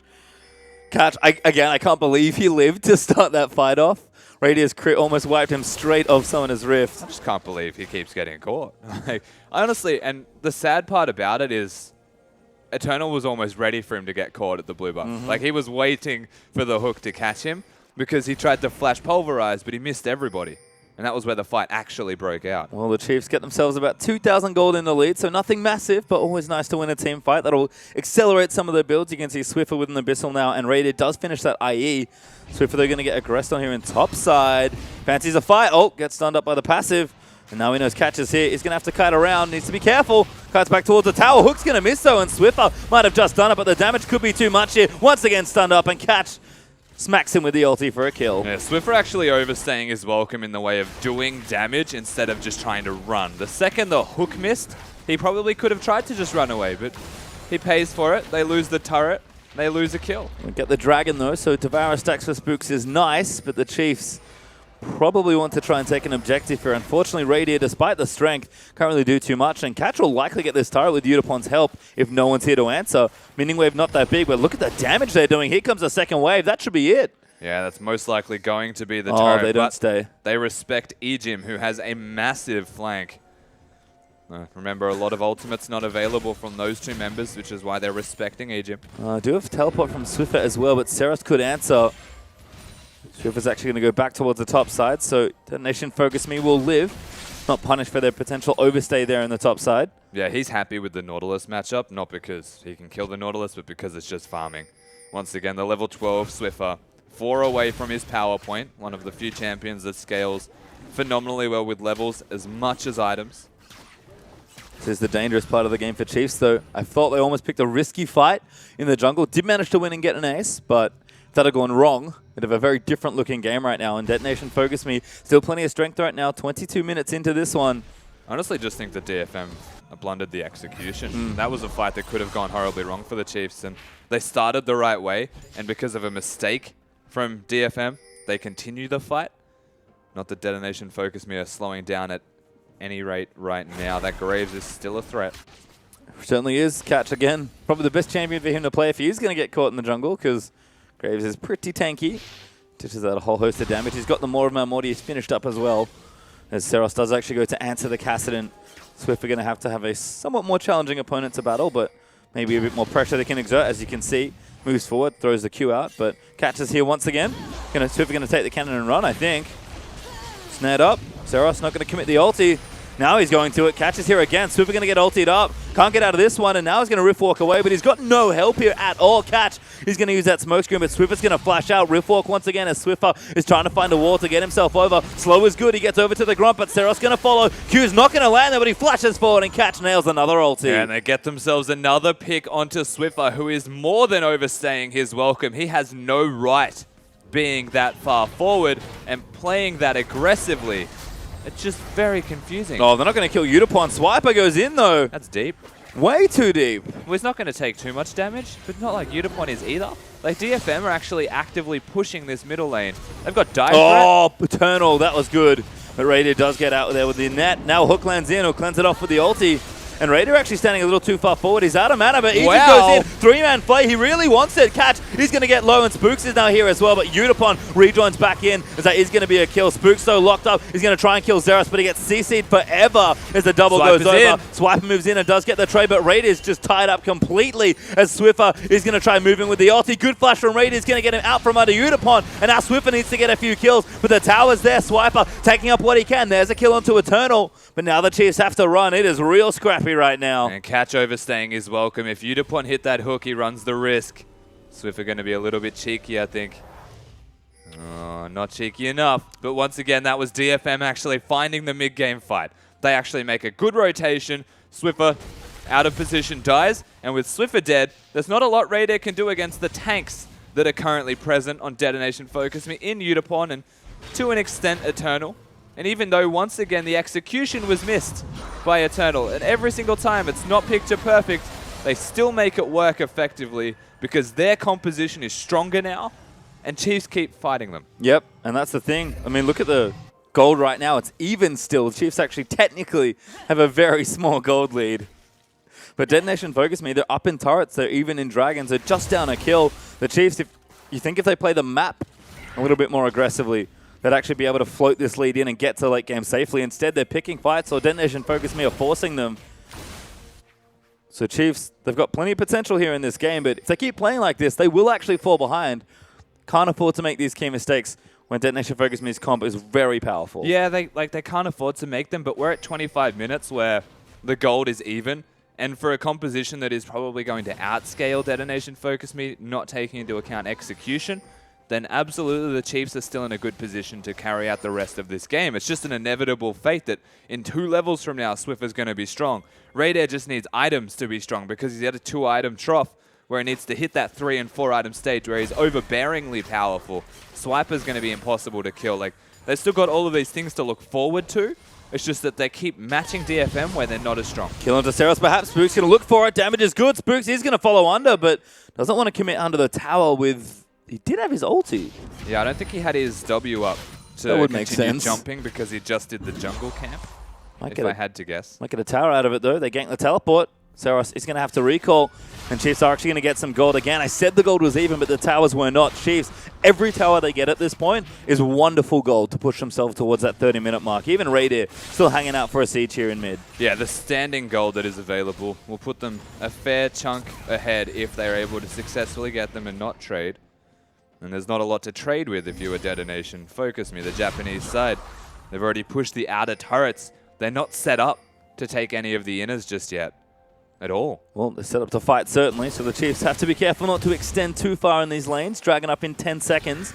Catch, I can't believe he lived to start that fight off. Radier's crit almost wiped him straight off Summoner's Rift. I just can't believe he keeps getting caught. Like, honestly, and the sad part about it is Eternal was almost ready for him to get caught at the blue buff. Like, he was waiting for the hook to catch him because he tried to flash pulverize, but he missed everybody. And that was where the fight actually broke out. Well, the Chiefs get themselves about 2,000 gold in the lead, so nothing massive, but always nice to win a team fight. That'll accelerate some of their builds. You can see Swiffer with an Abyssal now, and Radier does finish that IE. Swiffer, they're going to get aggressed on here in top side. Fancies a fight. Oh, gets stunned up by the passive. And now he knows Catch is here. He's going to have to kite around. Needs to be careful. Kites back towards the tower. Hook's going to miss, though, and Swiffer might have just done it, but the damage could be too much here. Once again, stunned up, and Catch smacks him with the ulti for a kill. Yeah, Swiffer actually overstaying his welcome in the way of doing damage instead of just trying to run. The second the hook missed, he probably could have tried to just run away, but he pays for it. They lose the turret. They lose a kill. We get the dragon, though, so Tavara stacks for Spooks is nice, but the Chiefs probably want to try and take an objective here. Unfortunately, Radier, despite the strength, can't really do too much, and Catch will likely get this turret with Udapon's help if no one's here to answer. Meaning wave not that big, but look at the damage they're doing. Here comes a second wave. That should be it. Yeah, that's most likely going to be the turret. turret. They don't stay. They respect Ejim, who has a massive flank. Remember, a lot of ultimates not available from those two members, which is why they're respecting Ejim. I do have teleport from Swiffer as well, but Seros could answer. Swiffer's actually going to go back towards the top side, so Detonation Focus Me will live. Not punished for their potential overstay there in the top side. Yeah, he's happy with the Nautilus matchup, not because he can kill the Nautilus, but because it's just farming. Once again, the level 12 Swiffer, 4 away from his power point, one of the few champions that scales phenomenally well with levels as much as items. This is the dangerous part of the game for Chiefs, though. I thought they almost picked a risky fight in the jungle. Did manage to win and get an ace, but if that had gone wrong, it'd have a very different looking game right now. And Detonation Focus Me, still plenty of strength right now. 22 minutes into this one. I honestly just think the DFM blundered the execution. That was a fight that could have gone horribly wrong for the Chiefs, and they started the right way, and because of a mistake from DFM, they continue the fight. Not that Detonation Focus Me are slowing down at any rate right now. That Graves is still a threat. Certainly is. Catch again. Probably the best champion for him to play if he is going to get caught in the jungle, because Graves is pretty tanky. Dishes out a whole host of damage. He's got the Maw of Malmortius finished up as well, as Seros does actually go to answer the Kassadin. Swift are going to have a somewhat more challenging opponent to battle, but maybe a bit more pressure they can exert. As you can see, moves forward, throws the Q out, but Catch is here once again. Swift are going to take the cannon and run, I think. Snared up. Seros not going to commit the ulti. Now he's going to it. Catches here again. Swiffer going to get ultied up. Can't get out of this one, and now he's going to Rift Walk away, but he's got no help here at all. Catch, he's going to use that smoke screen, but Swiffer's going to flash out. Rift Walk once again as Swiffer is trying to find a wall to get himself over. Slow is good. He gets over to the grunt, but Seros going to follow. Q's not going to land there, but he flashes forward, and Catch nails another ulti. Yeah, and they get themselves another pick onto Swiffer, who is more than overstaying his welcome. He has no right being that far forward and playing that aggressively. It's just very confusing. Oh, they're not going to kill Udapon. Swiper goes in, though. That's deep. Way too deep. Well, he's not going to take too much damage, but not like Udapon is either. Like, DFM are actually actively pushing this middle lane. They've got dive Oh, Eternal. That was good. But Raider does get out there with the net. Now Hook lands in. He'll cleanse it off with the ulti. And Raider actually standing a little too far forward. He's out of mana, but he just goes in. Three-man play. He really wants it. Catch. He's going to get low, and Spooks is now here as well. But Udapon rejoins back in as that is going to be a kill. Spooks so locked up. He's going to try and kill Zeros, but he gets CC'd forever as the double goes over. Swiper moves in and does get the trade, but Raider is just tied up completely as Swiffer is going to try moving with the ulti. Good flash from Raider is going to get him out from under Udapon, and now Swiffer needs to get a few kills, but the tower's there. Swiper taking up what he can. There's a kill onto Eternal, but now the Chiefs have to run. It is real scrappy right now. And Catch overstaying is welcome. If Udapon hit that hook, he runs the risk. Swiffer going to be a little bit cheeky, I think. Oh, not cheeky enough. But once again, that was DFM actually finding the mid-game fight. They actually make a good rotation. Swiffer out of position dies. And with Swiffer dead, there's not a lot Raider can do against the tanks that are currently present on Detonation Focus Me in Udapon and to an extent Eternal. And even though, once again, the execution was missed by Eternal, and every single time it's not picture perfect, they still make it work effectively because their composition is stronger now, and Chiefs keep fighting them. Yep, and that's the thing. I mean, look at the gold right now. It's even still. Chiefs actually technically have a very small gold lead. But Detonation Focus Me, they're up in turrets, they're even in dragons, they're just down a kill. The Chiefs, if you think if they play the map a little bit more aggressively, they'd actually be able to float this lead in and get to late game safely. Instead, they're picking fights, or Detonation Focus Me are forcing them. So Chiefs, they've got plenty of potential here in this game, but if they keep playing like this, they will actually fall behind. Can't afford to make these key mistakes when Detonation Focus Me's comp is very powerful. Yeah, they can't afford to make them, but we're at 25 minutes where the gold is even. And for a composition that is probably going to outscale Detonation Focus Me, not taking into account execution, then absolutely the Chiefs are still in a good position to carry out the rest of this game. It's just an inevitable fate that in 2 levels from now, Swiffer's going to be strong. Raider just needs items to be strong because he's at a 2-item trough where he needs to hit that 3 and 4-item stage where he's overbearingly powerful. Swiper's going to be impossible to kill. Like, they've still got all of these things to look forward to. It's just that they keep matching DFM where they're not as strong. Kill onto Seros perhaps. Spook's going to look for it. Damage is good. Spooks is going to follow under, but doesn't want to commit under the tower with... He did have his ulti. Yeah, I don't think he had his W up to continue jumping because he just did the jungle camp, if I had to guess. Might get a tower out of it, though. They gank the teleport. Seros is going to have to recall, and Chiefs are actually going to get some gold again. I said the gold was even, but the towers were not. Chiefs, every tower they get at this point is wonderful gold to push themselves towards that 30-minute mark. Even Raider still hanging out for a siege here in mid. Yeah, the standing gold that is available will put them a fair chunk ahead if they're able to successfully get them and not trade. And there's not a lot to trade with if you were Detonation Focus Me, the Japanese side. They've already pushed the outer turrets. They're not set up to take any of the inners just yet. At all. Well, they're set up to fight, certainly, so the Chiefs have to be careful not to extend too far in these lanes. Dragon up in 10 seconds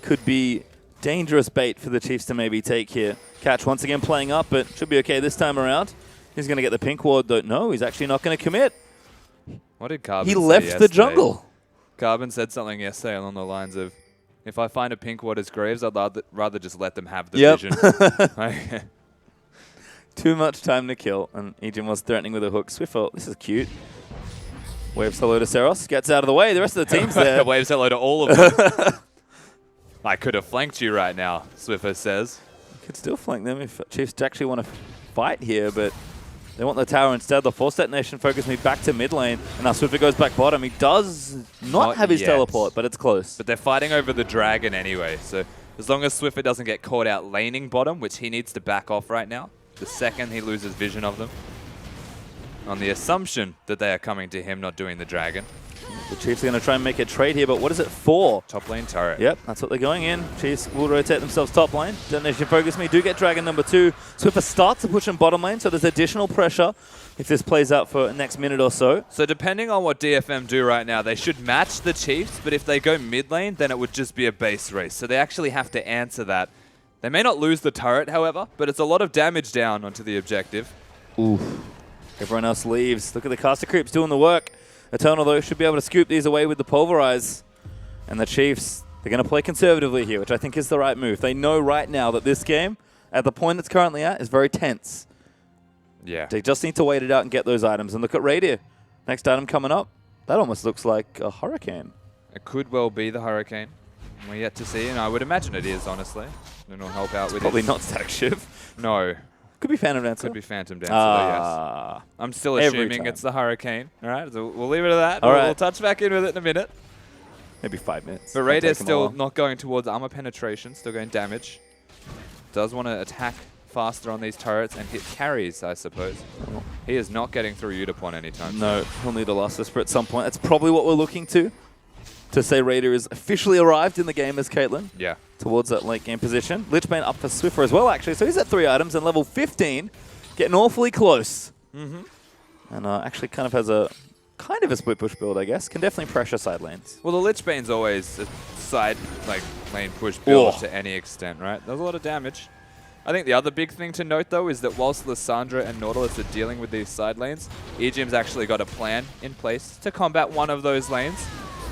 could be dangerous bait for the Chiefs to maybe take here. Catch once again playing up, but should be okay this time around. He's going to get the pink ward, though. No, he's actually not going to commit. What did Carbon say He left yesterday? the jungle. Carbon said something yesterday along the lines of, if I find a pink ward as Graves, I'd rather just let them have the vision. Too much time to kill, and Ejin was threatening with a hook. Swiffer, this is cute. Waves hello to Seros, gets out of the way. The rest of the team's there. Waves hello to all of them. I could have flanked you right now, Swiffer says. Could still flank them if Chiefs actually want to fight here, but they want the tower instead. The force detonation Focus Me back to mid lane, and now Swiffer goes back bottom. He does not have his teleport, but it's close. But they're fighting over the dragon anyway, so as long as Swiffer doesn't get caught out laning bottom, which he needs to back off right now, the second he loses vision of them, on the assumption that they are coming to him, not doing the dragon. The Chiefs are going to try and make a trade here, but what is it for? Top lane turret. Yep, that's what they're going in. Chiefs will rotate themselves top lane. Detonation Focus Me do get Dragon number 2. Swiffer starts to push in bottom lane, so there's additional pressure if this plays out for the next minute or so. So depending on what DFM do right now, they should match the Chiefs, but if they go mid lane, then it would just be a base race. So they actually have to answer that. They may not lose the turret, however, but it's a lot of damage down onto the objective. Oof. Everyone else leaves. Look at the caster creeps doing the work. Eternal, though, should be able to scoop these away with the Pulverize. And the Chiefs, they're going to play conservatively here, which I think is the right move. They know right now that this game, at the point it's currently at, is very tense. Yeah. They just need to wait it out and get those items. And look at Radier. Next item coming up. That almost looks like a Hurricane. It could well be the Hurricane. We're yet to see, and I would imagine it is, honestly. And it'll help out with Probably it. not Static Shiv. No. Could be Phantom Dancer. Could be Phantom Dancer, though, yes. I'm still assuming it's the Hurricane. All right, so we'll leave it at that. All right. We'll touch back in with it in a minute. Maybe 5 minutes. But Raiders still not going towards armor penetration, still going damage. Does want to attack faster on these turrets and hit carries, I suppose. He is not getting through Udapon anytime soon. No, he'll need a Last Whisper at some point. That's probably what we're looking to say Raider is officially arrived in the game as Caitlyn. Yeah. Towards that late game position. Lichbane up for Swiffer as well, actually. So he's at 3 items and level 15, getting awfully close. And actually kind of has a split push build, I guess. Can definitely pressure side lanes. Well, the Lichbane's always a side lane push build to any extent, right? There's a lot of damage. I think the other big thing to note, though, is that whilst Lissandra and Nautilus are dealing with these side lanes, EGM's actually got a plan in place to combat one of those lanes.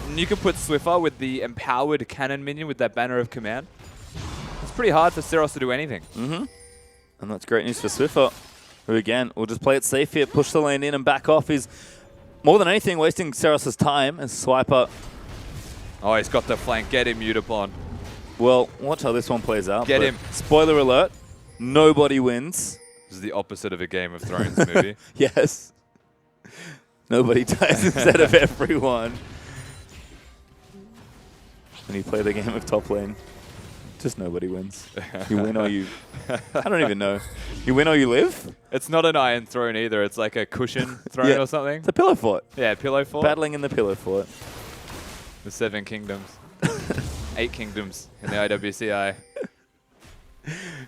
And you can put Swiffer with the empowered cannon minion with that banner of command. It's pretty hard for Syros to do anything. And that's great news for Swiffer, who again will just play it safe here, push the lane in and back off. He's more than anything wasting Syros' time as Swiper. Oh, he's got the flank. Get him, Udapon. Well, watch how this one plays out. Get him. Spoiler alert, nobody wins. This is the opposite of a Game of Thrones movie. Yes. Nobody dies instead of everyone. When you play the game of top lane, just nobody wins. You win or you... I don't even know. You win or you live? It's not an Iron Throne either. It's like a cushion throne or something. It's a pillow fort. Yeah, pillow fort. Battling in the pillow fort. The 7 kingdoms. 8 kingdoms in the IWCI.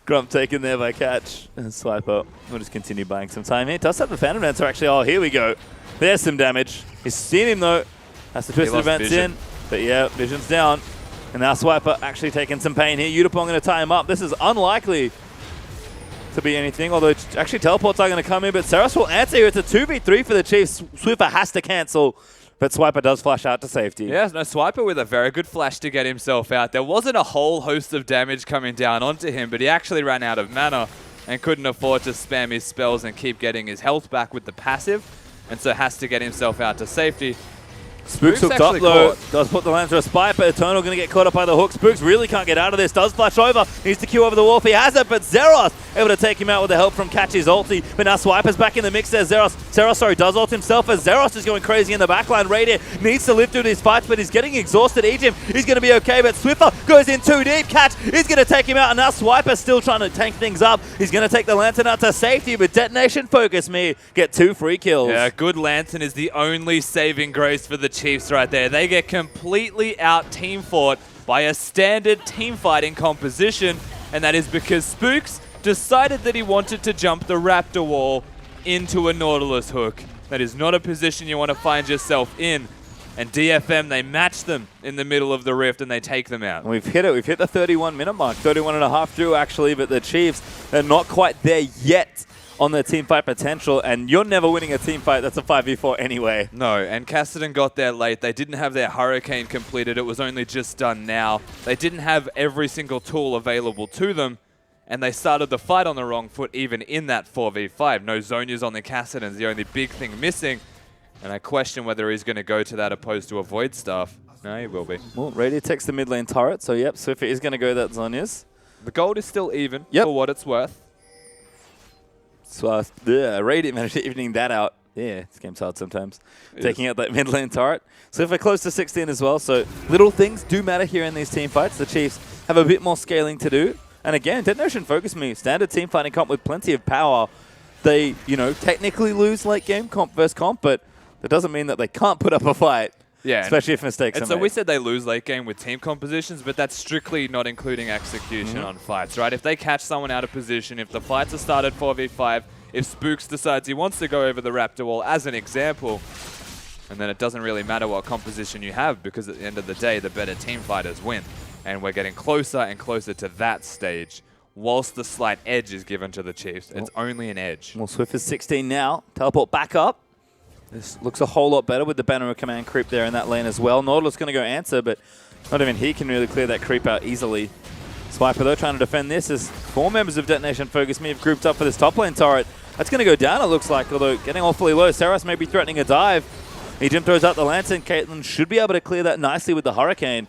Grump taken there by Catch. And Swipe up. We'll just continue buying some time here. Does have the Phantom Dancer actually. Oh, here we go. There's some damage. He's seen him though. Has to twist the events in. But yeah, Vision's down. And now Swiper actually taking some pain here. Udapon going to tie him up. This is unlikely to be anything, although actually teleports are going to come in. But Saros will answer here. It's a 2v3 for the Chiefs. Swiffer has to cancel. But Swiper does flash out to safety. Yeah, no, Swiper with a very good flash to get himself out. There wasn't a whole host of damage coming down onto him, but he actually ran out of mana and couldn't afford to spam his spells and keep getting his health back with the passive, and so has to get himself out to safety. Spooks hooked up though. Does put the lane through a spike, but Eternal going to get caught up by the hook. Spooks really can't get out of this. Does flash over. Needs to queue over the wall if he has it, but Zeros able to take him out with the help from Catchy's ulti. But now Swiper's back in the mix there. Zeros does ult himself as Zeros is going crazy in the backline. Radiant needs to live through these fights, but he's getting exhausted. EGM, he's going to be okay, but Swiffer goes in too deep. Catch is going to take him out, and now Swiper's still trying to tank things up. He's going to take the Lantern out to safety, but Detonation Focus Me get 2 free kills. Yeah, good Lantern is the only saving grace for the Chiefs right there. They get completely out team fought by a standard team fighting composition, and that is because Spooks decided that he wanted to jump the Raptor wall into a Nautilus hook. That is not a position you want to find yourself in. And DFM, they match them in the middle of the rift and they take them out. We've hit it. We've hit the 31-minute mark. 31 and a half through, actually, but the Chiefs, they're not quite there yet on their team fight potential, and you're never winning a team fight that's a 5v4 anyway. No, and Cassidy got there late. They didn't have their Hurricane completed. It was only just done now. They didn't have every single tool available to them, and they started the fight on the wrong foot even in that 4v5. No Zonia's on the Cassidy is the only big thing missing, and I question whether he's going to go to that opposed to avoid stuff. No, he will be. Well, Radiant takes the mid lane turret, so yep, Swiffer is going to go that Zonia's. The gold is still even for what it's worth. So, Radiant managed to evening that out. Yeah, this game's hard sometimes. Taking out that mid lane turret. So if we're close to 16 as well, so little things do matter here in these team fights. The Chiefs have a bit more scaling to do. And again, Detonation Focus Me, standard team fighting comp with plenty of power. They, technically lose late game comp versus comp, but that doesn't mean that they can't put up a fight. Yeah, especially if mistakes and are so made. we said they lose late game with team compositions, but that's strictly not including execution on fights, right? If they catch someone out of position, if the fights are started 4v5, if Spooks decides he wants to go over the Raptor wall as an example, and then it doesn't really matter what composition you have, because at the end of the day, the better team fighters win. And we're getting closer and closer to that stage. Whilst the slight edge is given to the Chiefs, it's only an edge. Well, Swift is 16 now. Teleport back up. This looks a whole lot better with the banner of command creep there in that lane as well. Nautilus going to go answer, but not even he can really clear that creep out easily. Swiper, though, trying to defend this as 4 members of Detonation Focus Me have grouped up for this top lane turret. That's going to go down, it looks like, although getting awfully low. Saras may be threatening a dive. Ejim throws out the Lantern. Caitlyn should be able to clear that nicely with the Hurricane.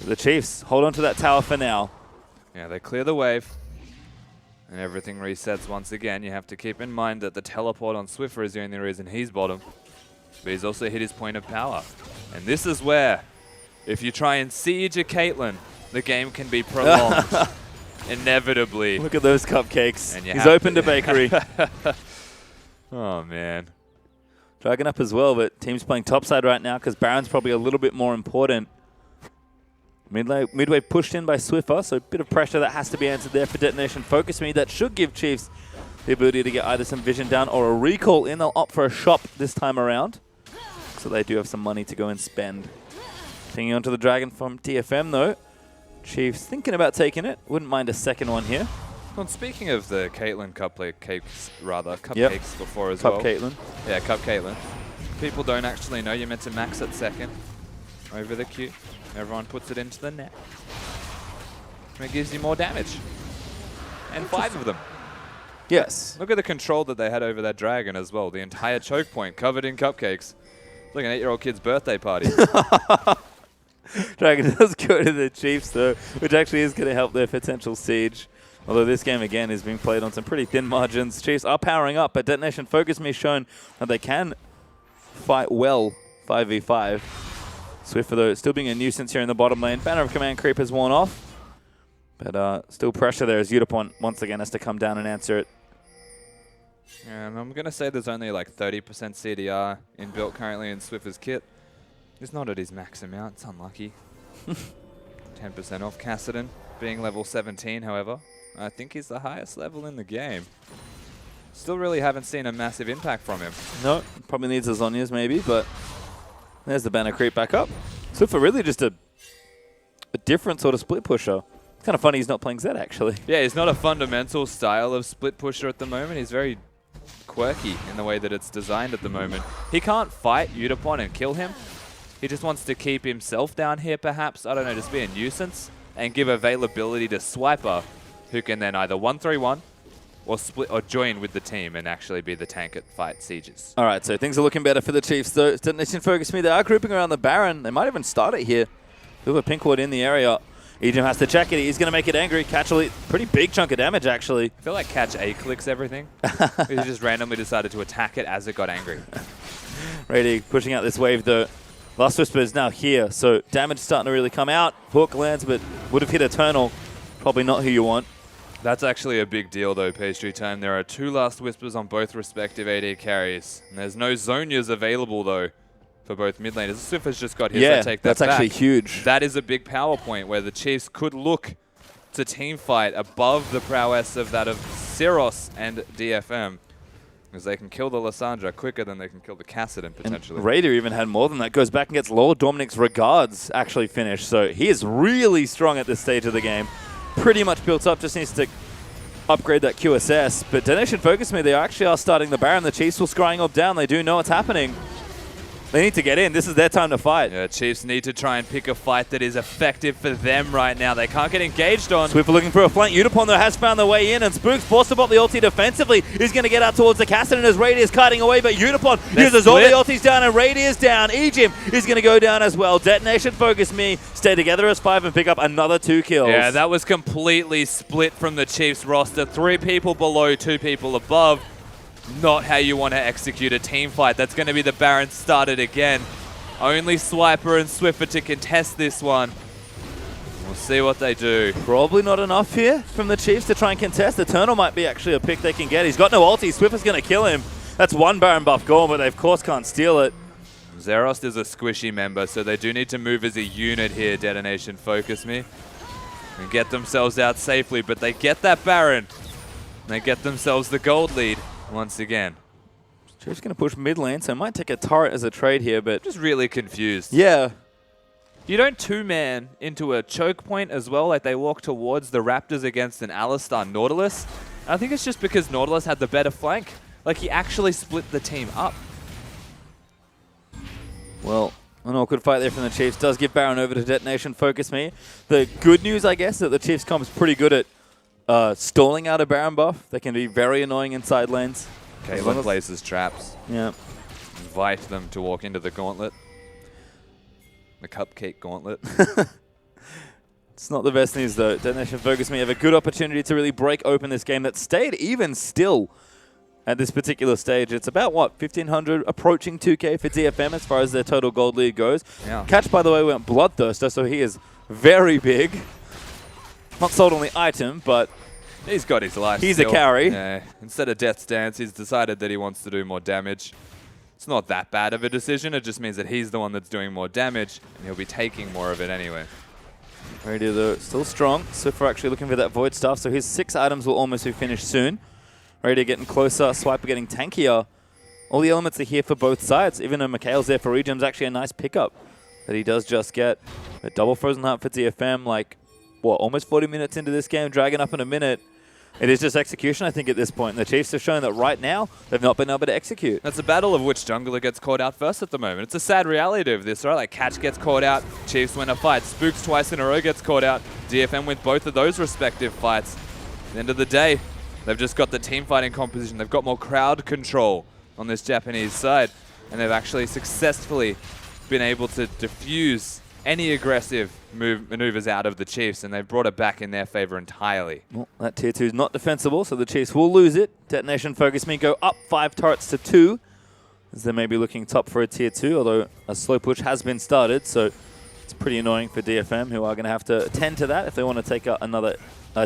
The Chiefs hold on to that tower for now. Yeah, they clear the wave, and everything resets once again. You have to keep in mind that the teleport on Swiffer is the only reason he's bottom, but he's also hit his point of power. And this is where, if you try and siege a Caitlyn, the game can be prolonged. Inevitably. Look at those cupcakes. And He's opened a bakery. Oh, man. Dragon up as well, but team's playing topside right now because Baron's probably a little bit more important. Midway pushed in by Swiffer, so a bit of pressure that has to be answered there for Detonation Focus Me. That should give Chiefs the ability to get either some vision down or a recall in. They'll opt for a shop this time around. So they do have some money to go and spend. Pinging onto the Dragon from DFM though. Chiefs thinking about taking it. Wouldn't mind a second one here. Well, speaking of the Caitlyn cupcakes before as Cup well. Caitlyn. Yeah, Cup Caitlyn. People don't actually know you're meant to max at second over the Q. Everyone puts it into the net. And it gives you more damage. And 5 of them. Yes. Look at the control that they had over that dragon as well. The entire choke point covered in cupcakes. It's like an 8-year-old kid's birthday party. Dragon does go to the Chiefs though, which actually is going to help their potential siege. Although this game again is being played on some pretty thin margins. Chiefs are powering up, but Detonation Focus Me has shown that they can fight well 5v5. Swiffer, though, still being a nuisance here in the bottom lane. Banner of Command Creep has worn off. But still pressure there as Udapon once again has to come down and answer it. And I'm going to say there's only like 30% CDR inbuilt currently in Swiffer's kit. He's not at his max amount. It's unlucky. 10% off Cassidon, being level 17, however. I think he's the highest level in the game. Still really haven't seen a massive impact from him. No, probably needs a Zhonya's maybe, but there's the banner creep back up. Swiffer really just a different sort of split pusher. It's kind of funny he's not playing Zed, actually. Yeah, he's not a fundamental style of split pusher at the moment. He's very quirky in the way that it's designed at the moment. He can't fight Udapon and kill him. He just wants to keep himself down here, perhaps. I don't know, just be a nuisance and give availability to Swiper, who can then either 1-3-1 or split or join with the team and actually be the tank at fight sieges. All right, so things are looking better for the Chiefs, though. Detonation Focus Me, they are grouping around the Baron. They might even start it here. With a pink ward in the area. Ejim has to check it. He's going to make it angry. Catch a pretty big chunk of damage, actually. I feel like Catch A clicks everything. He just randomly decided to attack it as it got angry. Rady pushing out this wave, though. Last Whisper is now here, so damage starting to really come out. Hook lands, but would have hit Eternal. Probably not who you want. That's actually a big deal, though, Pastry Time. There are 2 Last Whispers on both respective AD carries. And there's no Zhonya's available, though, for both mid laners. Swiffer's just got his. Yeah, take that that's back. actually huge. That is a big power point where the Chiefs could look to team fight above the prowess of that of Syros and DFM. Because they can kill the Lysandra quicker than they can kill the Cassidon, potentially. And Raider even had more than that. Goes back and gets Lord Dominic's Regards actually finished. So he is really strong at this stage of the game. Pretty much built up. Just needs to upgrade that QSS. But Detonation Focus Me, they actually are starting the Baron. The Chiefs will scrying up down. They do know what's happening. They need to get in. This is their time to fight. Yeah, Chiefs need to try and pick a fight that is effective for them right now. They can't get engaged on. Swiffer looking for a flank. Udapon, though, has found the way in, and Spooks forced to pop the ulti defensively. He's going to get out towards the Cassidon as Rady is cutting away, but Udapon uses all the ultis down, and Rady is down. Ejim is going to go down as well. Detonation Focus Me, stay together as 5 and pick up another 2 kills. Yeah, that was completely split from the Chiefs roster. 3 people below, 2 people above. Not how you want to execute a team fight. That's going to be the Baron started again. Only Swiper and Swiffer to contest this one. We'll see what they do. Probably not enough here from the Chiefs to try and contest. Eternal might be actually a pick they can get. He's got no ulti. Swiffer's going to kill him. That's 1 Baron buff gone, but they of course can't steal it. Zeros is a squishy member, so they do need to move as a unit here, Detonation Focus Me. And get themselves out safely, but they get that Baron. And they get themselves the gold lead once again. Chiefs going to push mid lane, so might take a turret as a trade here, but... Just really confused. Yeah. You don't two-man into a choke point as well, like they walk towards the Raptors against an Alistar Nautilus. I think it's just because Nautilus had the better flank. Like, he actually split the team up. Well, an awkward fight there from the Chiefs. Does give Baron over to Detonation Focus Me. The good news, I guess, that the Chiefs comp's pretty good at stalling out a Baron buff. They can be very annoying inside lanes. Caitlyn places traps. Yeah. Invite them to walk into the gauntlet. The cupcake gauntlet. It's not the best news, though. Detonation Focus Me have a good opportunity to really break open this game that stayed even still at this particular stage. It's about, what, 1,500, approaching 2K for DFM as far as their total gold lead goes. Yeah. Catch, by the way, went Bloodthirster, so he is very big. Not sold on the item, but... He's got his life He's still. a carry. Yeah. Instead of Death's Dance, he's decided that he wants to do more damage. It's not that bad of a decision. It just means that he's the one that's doing more damage, and he'll be taking more of it anyway. Ready though, still strong. Swiffer actually looking for that Void Staff, so his 6 items will almost be finished soon. Ready getting closer, Swiper getting tankier. All the elements are here for both sides. Even though Mikhail's there for Regem's actually a nice pickup that he does just get. But double Frozen Heart for DFM, like, what, almost 40 minutes into this game, dragging up in a minute. It is just execution, I think, at this point. And the Chiefs have shown that right now, they've not been able to execute. That's a battle of which jungler gets caught out first at the moment. It's a sad reality of this, right? Like, Catch gets caught out, Chiefs win a fight. Spooks twice in a row gets caught out. DFM with both of those respective fights. At the end of the day, they've just got the team fighting composition. They've got more crowd control on this Japanese side. And they've actually successfully been able to diffuse any aggressive maneuvers out of the Chiefs, and they've brought it back in their favor entirely. Well, that tier 2 is not defensible, so the Chiefs will lose it. Detonation Focus Me go up 5 turrets to 2, as they may be looking top for a tier 2, although a slow push has been started, so it's pretty annoying for DFM, who are going to have to attend to that if they want to take out another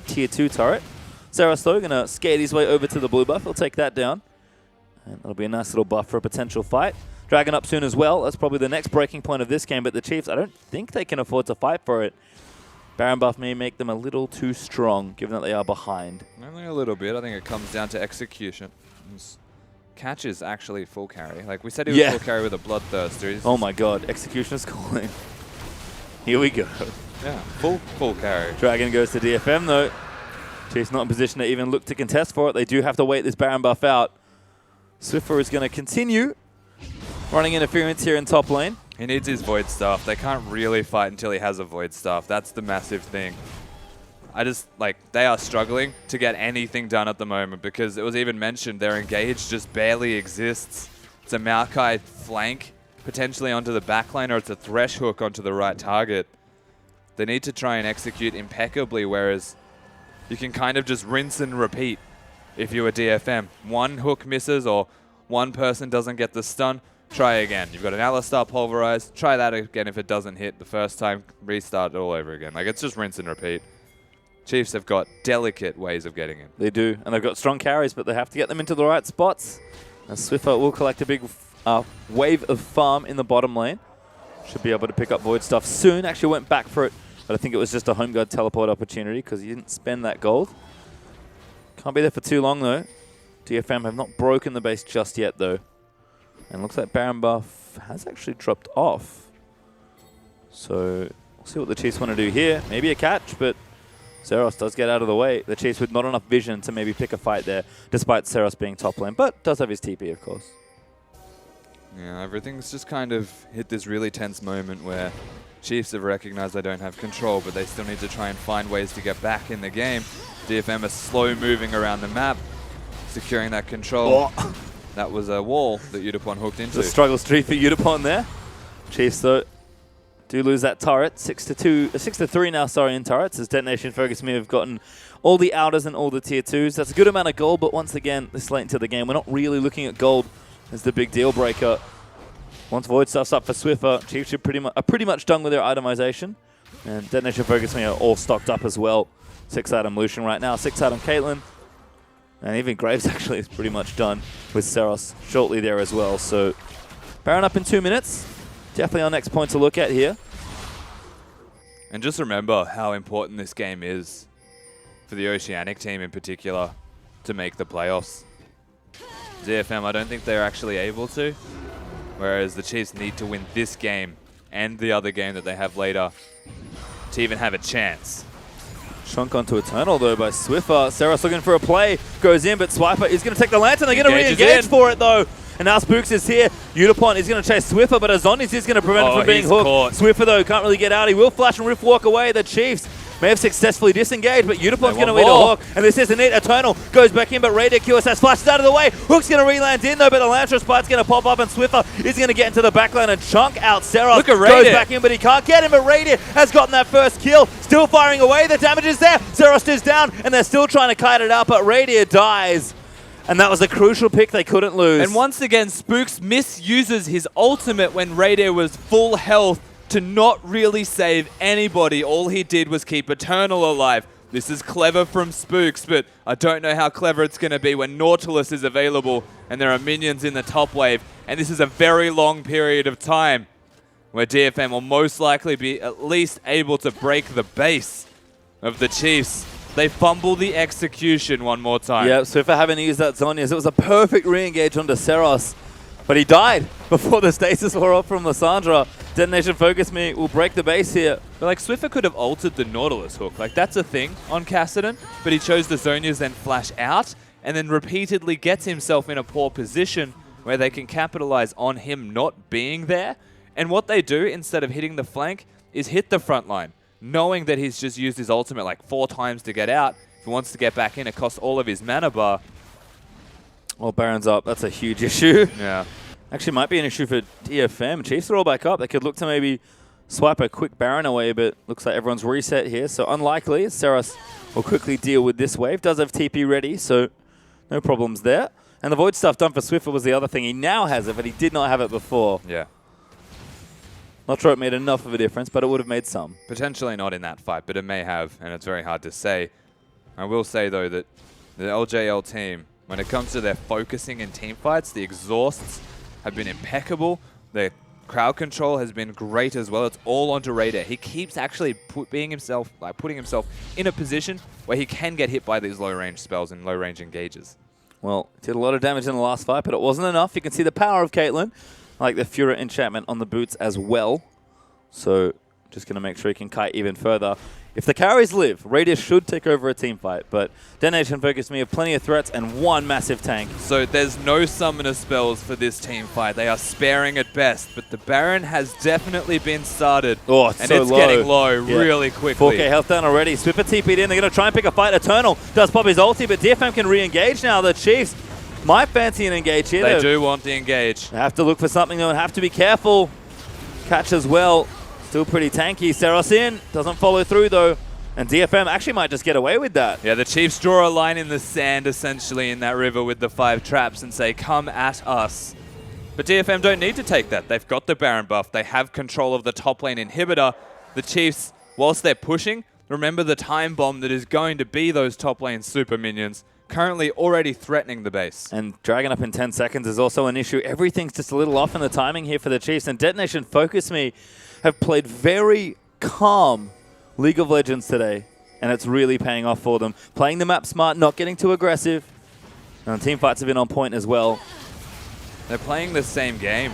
tier 2 turret. Zeros, though, going to skate his way over to the blue buff. He'll take that down, and that'll be a nice little buff for a potential fight. Dragon up soon as well. That's probably the next breaking point of this game, but the Chiefs, I don't think they can afford to fight for it. Baron buff may make them a little too strong, given that they are behind. Only a little bit. I think it comes down to execution. Catch is actually full carry. Like we said, he was full carry with a Bloodthirster. Oh my god, execution is calling. Here we go. Yeah, full carry. Dragon goes to DFM though. Chiefs not in position to even look to contest for it. They do have to wait this Baron buff out. Swiffer is going to continue running interference here in top lane. He needs his Void Staff. They can't really fight until he has a Void Staff. That's the massive thing. They are struggling to get anything done at the moment because it was even mentioned their engage just barely exists. It's a Maokai flank, potentially onto the backline, or it's a Thresh hook onto the right target. They need to try and execute impeccably, whereas you can kind of just rinse and repeat if you're a DFM. One hook misses or one person doesn't get the stun, try again. You've got an Alistar Pulverize, try that again. If it doesn't hit the first time, restart it all over again. Like, it's just rinse and repeat. Chiefs have got delicate ways of getting in. They do, and they've got strong carries, but they have to get them into the right spots. And Swiffer will collect a big wave of farm in the bottom lane. Should be able to pick up Void Stuff soon. Actually went back for it, but I think it was just a Home Guard teleport opportunity because he didn't spend that gold. Can't be there for too long, though. DFM have not broken the base just yet, though. And looks like Baron buff has actually dropped off. So we'll see what the Chiefs want to do here. Maybe a catch, but Zeros does get out of the way. The Chiefs with not enough vision to maybe pick a fight there, despite Zeros being top lane, but does have his TP, of course. Yeah, everything's just kind of hit this really tense moment where Chiefs have recognized they don't have control, but they still need to try and find ways to get back in the game. DFM are slow moving around the map, securing that control. Oh. That was a wall that Udapon hooked into. The struggle streak for Udapon there. Chiefs, though, do lose that turret. 6-3 now, sorry, in turrets, as Detonation Focus Me have gotten all the outers and all the tier 2s. That's a good amount of gold, but once again, this late into the game, we're not really looking at gold as the big deal breaker. Once Void Stuff's up for Swiffer, Chiefs are pretty much done with their itemization. And Detonation Focus Me are all stocked up as well. 6-item Lucian right now, 6-item Caitlyn. And even Graves actually is pretty much done with Seros shortly there as well. So Baron up in 2 minutes. Definitely our next point to look at here. And just remember how important this game is for the Oceanic team in particular to make the playoffs. DFM, I don't think they're actually able to, whereas the Chiefs need to win this game and the other game that they have later to even have a chance. Shunk onto Eternal though by Swiffer. Seros looking for a play, goes in, but Swiper is going to take the Lantern. They're going to re-engage for it though. And now Spooks is here. Utapon is going to chase Swiffer, but Azon is going to prevent him from being hooked. Caught. Swiffer though can't really get out. He will flash and Rift walk away. The Chiefs may have successfully disengaged, but Utapon's going to eat a hook. And this isn't it. Eternal goes back in, but Radiant QSS flashes out of the way. Hook's going to re-land in though, but the Lantern Spite's going to pop up, and Swiffer is going to get into the backline and chunk out Seros. Look at Goes Radiant. back in, but he can't get him. But Radiant has gotten that first kill. Still firing away. The damage is there. Seros is down, and they're still trying to kite it out, but Radiant dies. And that was a crucial pick they couldn't lose. And once again, Spooks misuses his ultimate when Radiant was full health to not really save anybody. All he did was keep Eternal alive. This is clever from Spooks, but I don't know how clever it's going to be when Nautilus is available and there are minions in the top wave. And this is a very long period of time where DFM will most likely be at least able to break the base of the Chiefs. They fumble the execution one more time. Yeah, Swiffer having to use that Zhonya's. It was a perfect re-engage onto Seros, but he died before the stasis wore off from Lissandra. Detonation Focus Me will break the base here. But like Swiffer could have altered the Nautilus hook. Like that's a thing on Kassadin, but he chose the Zhonya's then flash out and then repeatedly gets himself in a poor position where they can capitalize on him not being there. And what they do instead of hitting the flank is hit the front line, knowing that he's just used his ultimate like 4 times to get out. If he wants to get back in, it costs all of his mana bar. Well, Baron's up. That's a huge issue. Yeah. Actually, might be an issue for DFM. Chiefs are all back up. They could look to maybe swipe a quick Baron away, but looks like everyone's reset here. So unlikely. Seros will quickly deal with this wave. Does have TP ready, so no problems there. And the Void stuff done for Swiffer was the other thing. He now has it, but he did not have it before. Yeah. Not sure it made enough of a difference, but it would have made some. Potentially not in that fight, but it may have, and it's very hard to say. I will say, though, that the LJL team, when it comes to their focusing in team fights, the exhausts have been impeccable. Their crowd control has been great as well. It's all onto Radar. He keeps actually putting himself in a position where he can get hit by these low-range spells and low-range engages. Well, did a lot of damage in the last fight, but it wasn't enough. You can see the power of Caitlyn. I like the Fura enchantment on the boots as well. So just going to make sure he can kite even further. If the carries live, Radius should take over a team fight, but Detonation Focus Me have plenty of threats and one massive tank. So there's no summoner spells for this team fight. They are sparing at best, but the Baron has definitely been started. Oh, it's and so it's low. getting low really quickly. 4k health down already. Swiffer TP'd in. They're going to try and pick a fight. Eternal does pop his ulti, but DFM can re-engage now. The Chiefs might fancy an engage here. They do want the engage. They have to look for something though and have to be careful. Catch as well. Still pretty tanky. Seros in. Doesn't follow through though. And DFM actually might just get away with that. Yeah, the Chiefs draw a line in the sand essentially in that river with the 5 traps and say, come at us. But DFM don't need to take that. They've got the Baron buff. They have control of the top lane inhibitor. The Chiefs, whilst they're pushing, remember the time bomb that is going to be those top lane super minions, currently already threatening the base. And Dragon up in 10 seconds is also an issue. Everything's just a little off in the timing here for the Chiefs. And Detonation Focus Me have played very calm League of Legends today, and it's really paying off for them. Playing the map smart, not getting too aggressive. And the team fights have been on point as well. They're playing the same game.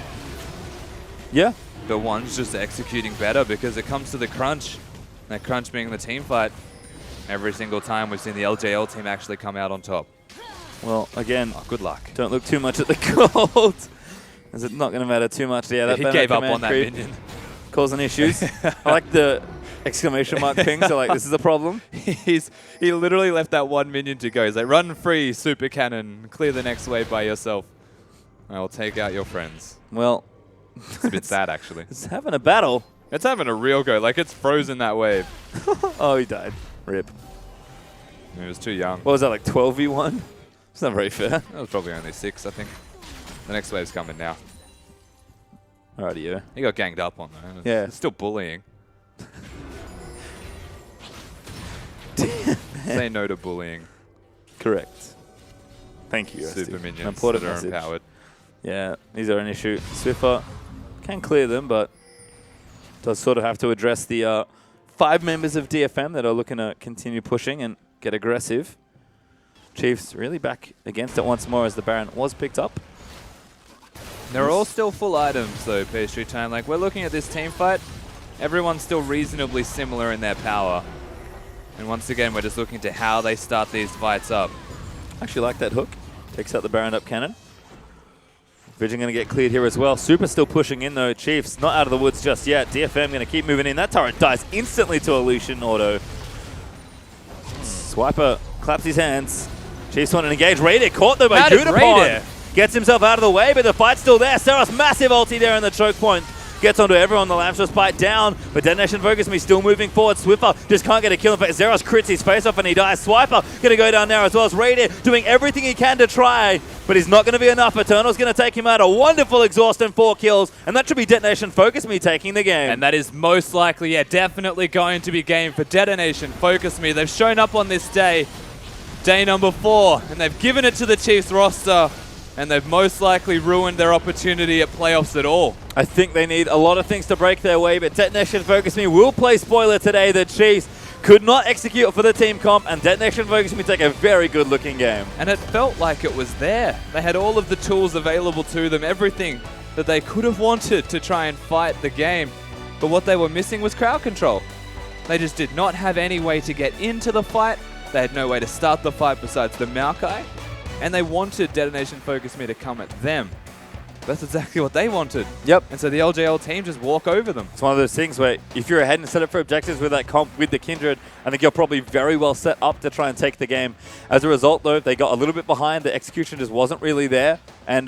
Yeah. But one's just executing better because it comes to the crunch. That crunch being the team fight. Every single time we've seen the LJL team actually come out on top. Well, again, good luck. Don't look too much at the gold. Is it not going to matter too much? Yeah, that he gave up on that minion. Causing issues. I like the exclamation mark ping, so like, this is a problem. He literally left that 1 minion to go. He's like, run free, super cannon, clear the next wave by yourself. I will take out your friends. Well, it's a bit sad, actually. It's having a battle. It's having a real go. Like, it's frozen that wave. Oh, he died. Rip. He was too young. What was that, like 12v1? It's not very fair. That was probably only 6, I think. The next wave's coming now. Alrighty, yeah. He got ganged up on, though. Yeah. It's still bullying. Say no to bullying. Correct. Thank you, Super Steve. minions An important that are message. empowered. Yeah, these are an issue. Swiffer can clear them, but does sort of have to address the 5 members of DFM that are looking to continue pushing and get aggressive. Chiefs really back against it once more as the Baron was picked up. They're all still full items, though, Pastry Time. Like, we're looking at this team fight. Everyone's still reasonably similar in their power. And once again, we're just looking to how they start these fights up. Actually like that hook. Takes out the Baron up cannon. Vision going to get cleared here as well. Super still pushing in, though. Chiefs not out of the woods just yet. DFM going to keep moving in. That turret dies instantly to a Lucian auto. Swiper claps his hands. Chiefs want to engage. Raider caught, though, by Judapon. Gets himself out of the way, but the fight's still there. Seros massive ulti there in the choke point. Gets onto everyone. The Lamstrel Spite down, but Detonation Focus Me still moving forward. Swiffer just can't get a kill. In fact, Zeros crits his face off and he dies. Swiper going to go down there as well as Raider doing everything he can to try, but he's not going to be enough. Eternal's going to take him out. A wonderful exhaust and 4 kills, and that should be Detonation Focus Me taking the game. And that is most likely, yeah, definitely going to be game for Detonation Focus Me. They've shown up on this day number 4, and they've given it to the Chiefs roster. And they've most likely ruined their opportunity at playoffs at all. I think they need a lot of things to break their way, but Detonation Focus Me will play spoiler today. The Chiefs could not execute for the team comp, and Detonation Focus Me take a very good-looking game. And it felt like it was there. They had all of the tools available to them, everything that they could have wanted to try and fight the game. But what they were missing was crowd control. They just did not have any way to get into the fight. They had no way to start the fight besides the Maokai. And they wanted Detonation Focus Me to come at them. That's exactly what they wanted. Yep. And so the LJL team just walk over them. It's one of those things where if you're ahead and set up for objectives with that comp with the Kindred, I think you're probably very well set up to try and take the game. As a result, though, they got a little bit behind. The execution just wasn't really there. And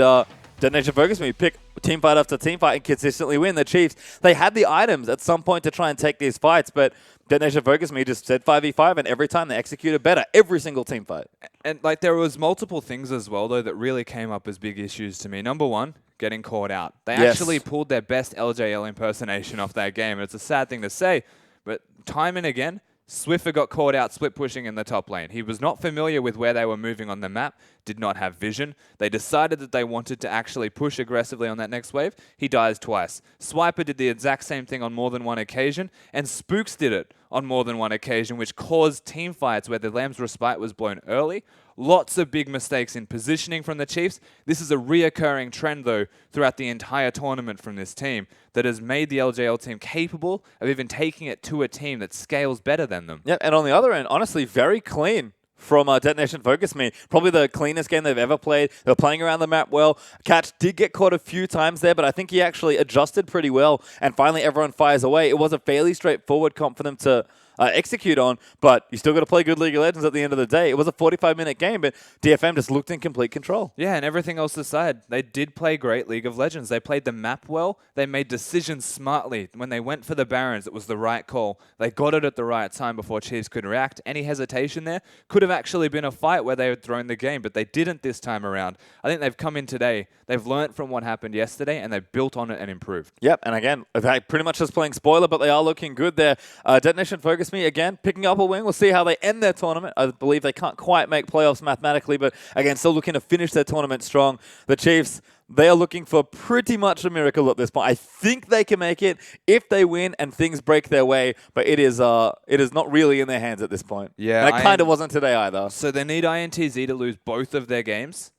Detonation Focus Me pick team fight after team fight and consistently win. The Chiefs, they had the items at some point to try and take these fights, but Detonation Focus Me just said 5v5, and every time they executed better, every single team fight. And like there was multiple things as well, though, that really came up as big issues to me. Number 1, getting caught out. They actually pulled their best LJL impersonation off that game. And it's a sad thing to say, but time and again, Swiffer got caught out split pushing in the top lane. He was not familiar with where they were moving on the map, did not have vision. They decided that they wanted to actually push aggressively on that next wave. He dies twice. Swiper did the exact same thing on more than one occasion, and Spooks did it on more than one occasion, which caused team fights where the Lamb's Respite was blown early. Lots of big mistakes in positioning from the Chiefs. This is a reoccurring trend, though, throughout the entire tournament from this team that has made the LJL team capable of even taking it to a team that scales better than them. Yeah, and on the other end, honestly, very clean from Detonation Focus Me. Probably the cleanest game they've ever played. They were playing around the map well. Catch did get caught a few times there, but I think he actually adjusted pretty well, and finally everyone fires away. It was a fairly straightforward comp for them to execute on, but you still got to play good League of Legends at the end of the day. It was a 45-minute game, but DFM just looked in complete control. Yeah, and everything else aside, they did play great League of Legends. They played the map well. They made decisions smartly. When they went for the Barons, it was the right call. They got it at the right time before Chiefs could react. Any hesitation there could have actually been a fight where they had thrown the game, but they didn't this time around. I think they've come in today. They've learnt from what happened yesterday, and they've built on it and improved. Yep, and again, they pretty much just playing spoiler, but they are looking good there. Detonation Focus Me, again, picking up a win. We'll see how they end their tournament. I believe they can't quite make playoffs mathematically, but again, still looking to finish their tournament strong. The Chiefs, they are looking for pretty much a miracle at this point. I think they can make it if they win and things break their way, but it is not really in their hands at this point. Yeah, and it kind of wasn't today either. So they need INTZ to lose both of their games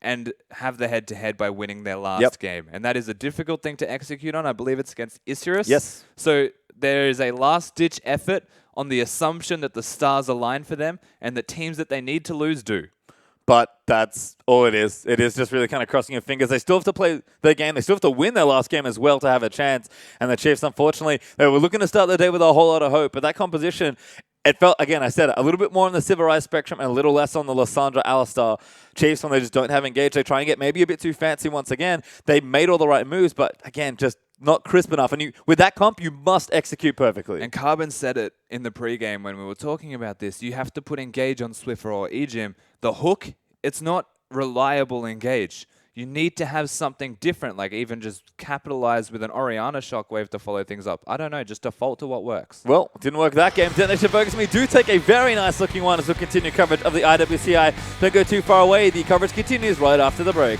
and have the head-to-head by winning their last game. And that is a difficult thing to execute on. I believe it's against Isurus. Yes. So there is a last-ditch effort on the assumption that the stars align for them and that teams that they need to lose do. But that's all it is. It is just really kind of crossing your fingers. They still have to play their game. They still have to win their last game as well to have a chance. And the Chiefs, unfortunately, they were looking to start the day with a whole lot of hope. But that composition, it felt, again, I said it, a little bit more on the Civilized spectrum and a little less on the Lysandra Alistar Chiefs when they just don't have engaged. They try and get maybe a bit too fancy once again. They made all the right moves, but again, just not crisp enough. And with that comp, you must execute perfectly. And Carbon said it in the pregame when we were talking about this. You have to put engage on Swiffer or Ejim. The hook, it's not reliable engage. You need to have something different, like even just capitalize with an Orianna shockwave to follow things up. I don't know, just default to what works. Well, didn't work that game. Detonation Focus Me do take a very nice looking one as we continue coverage of the IWCI. Don't go too far away. The coverage continues right after the break.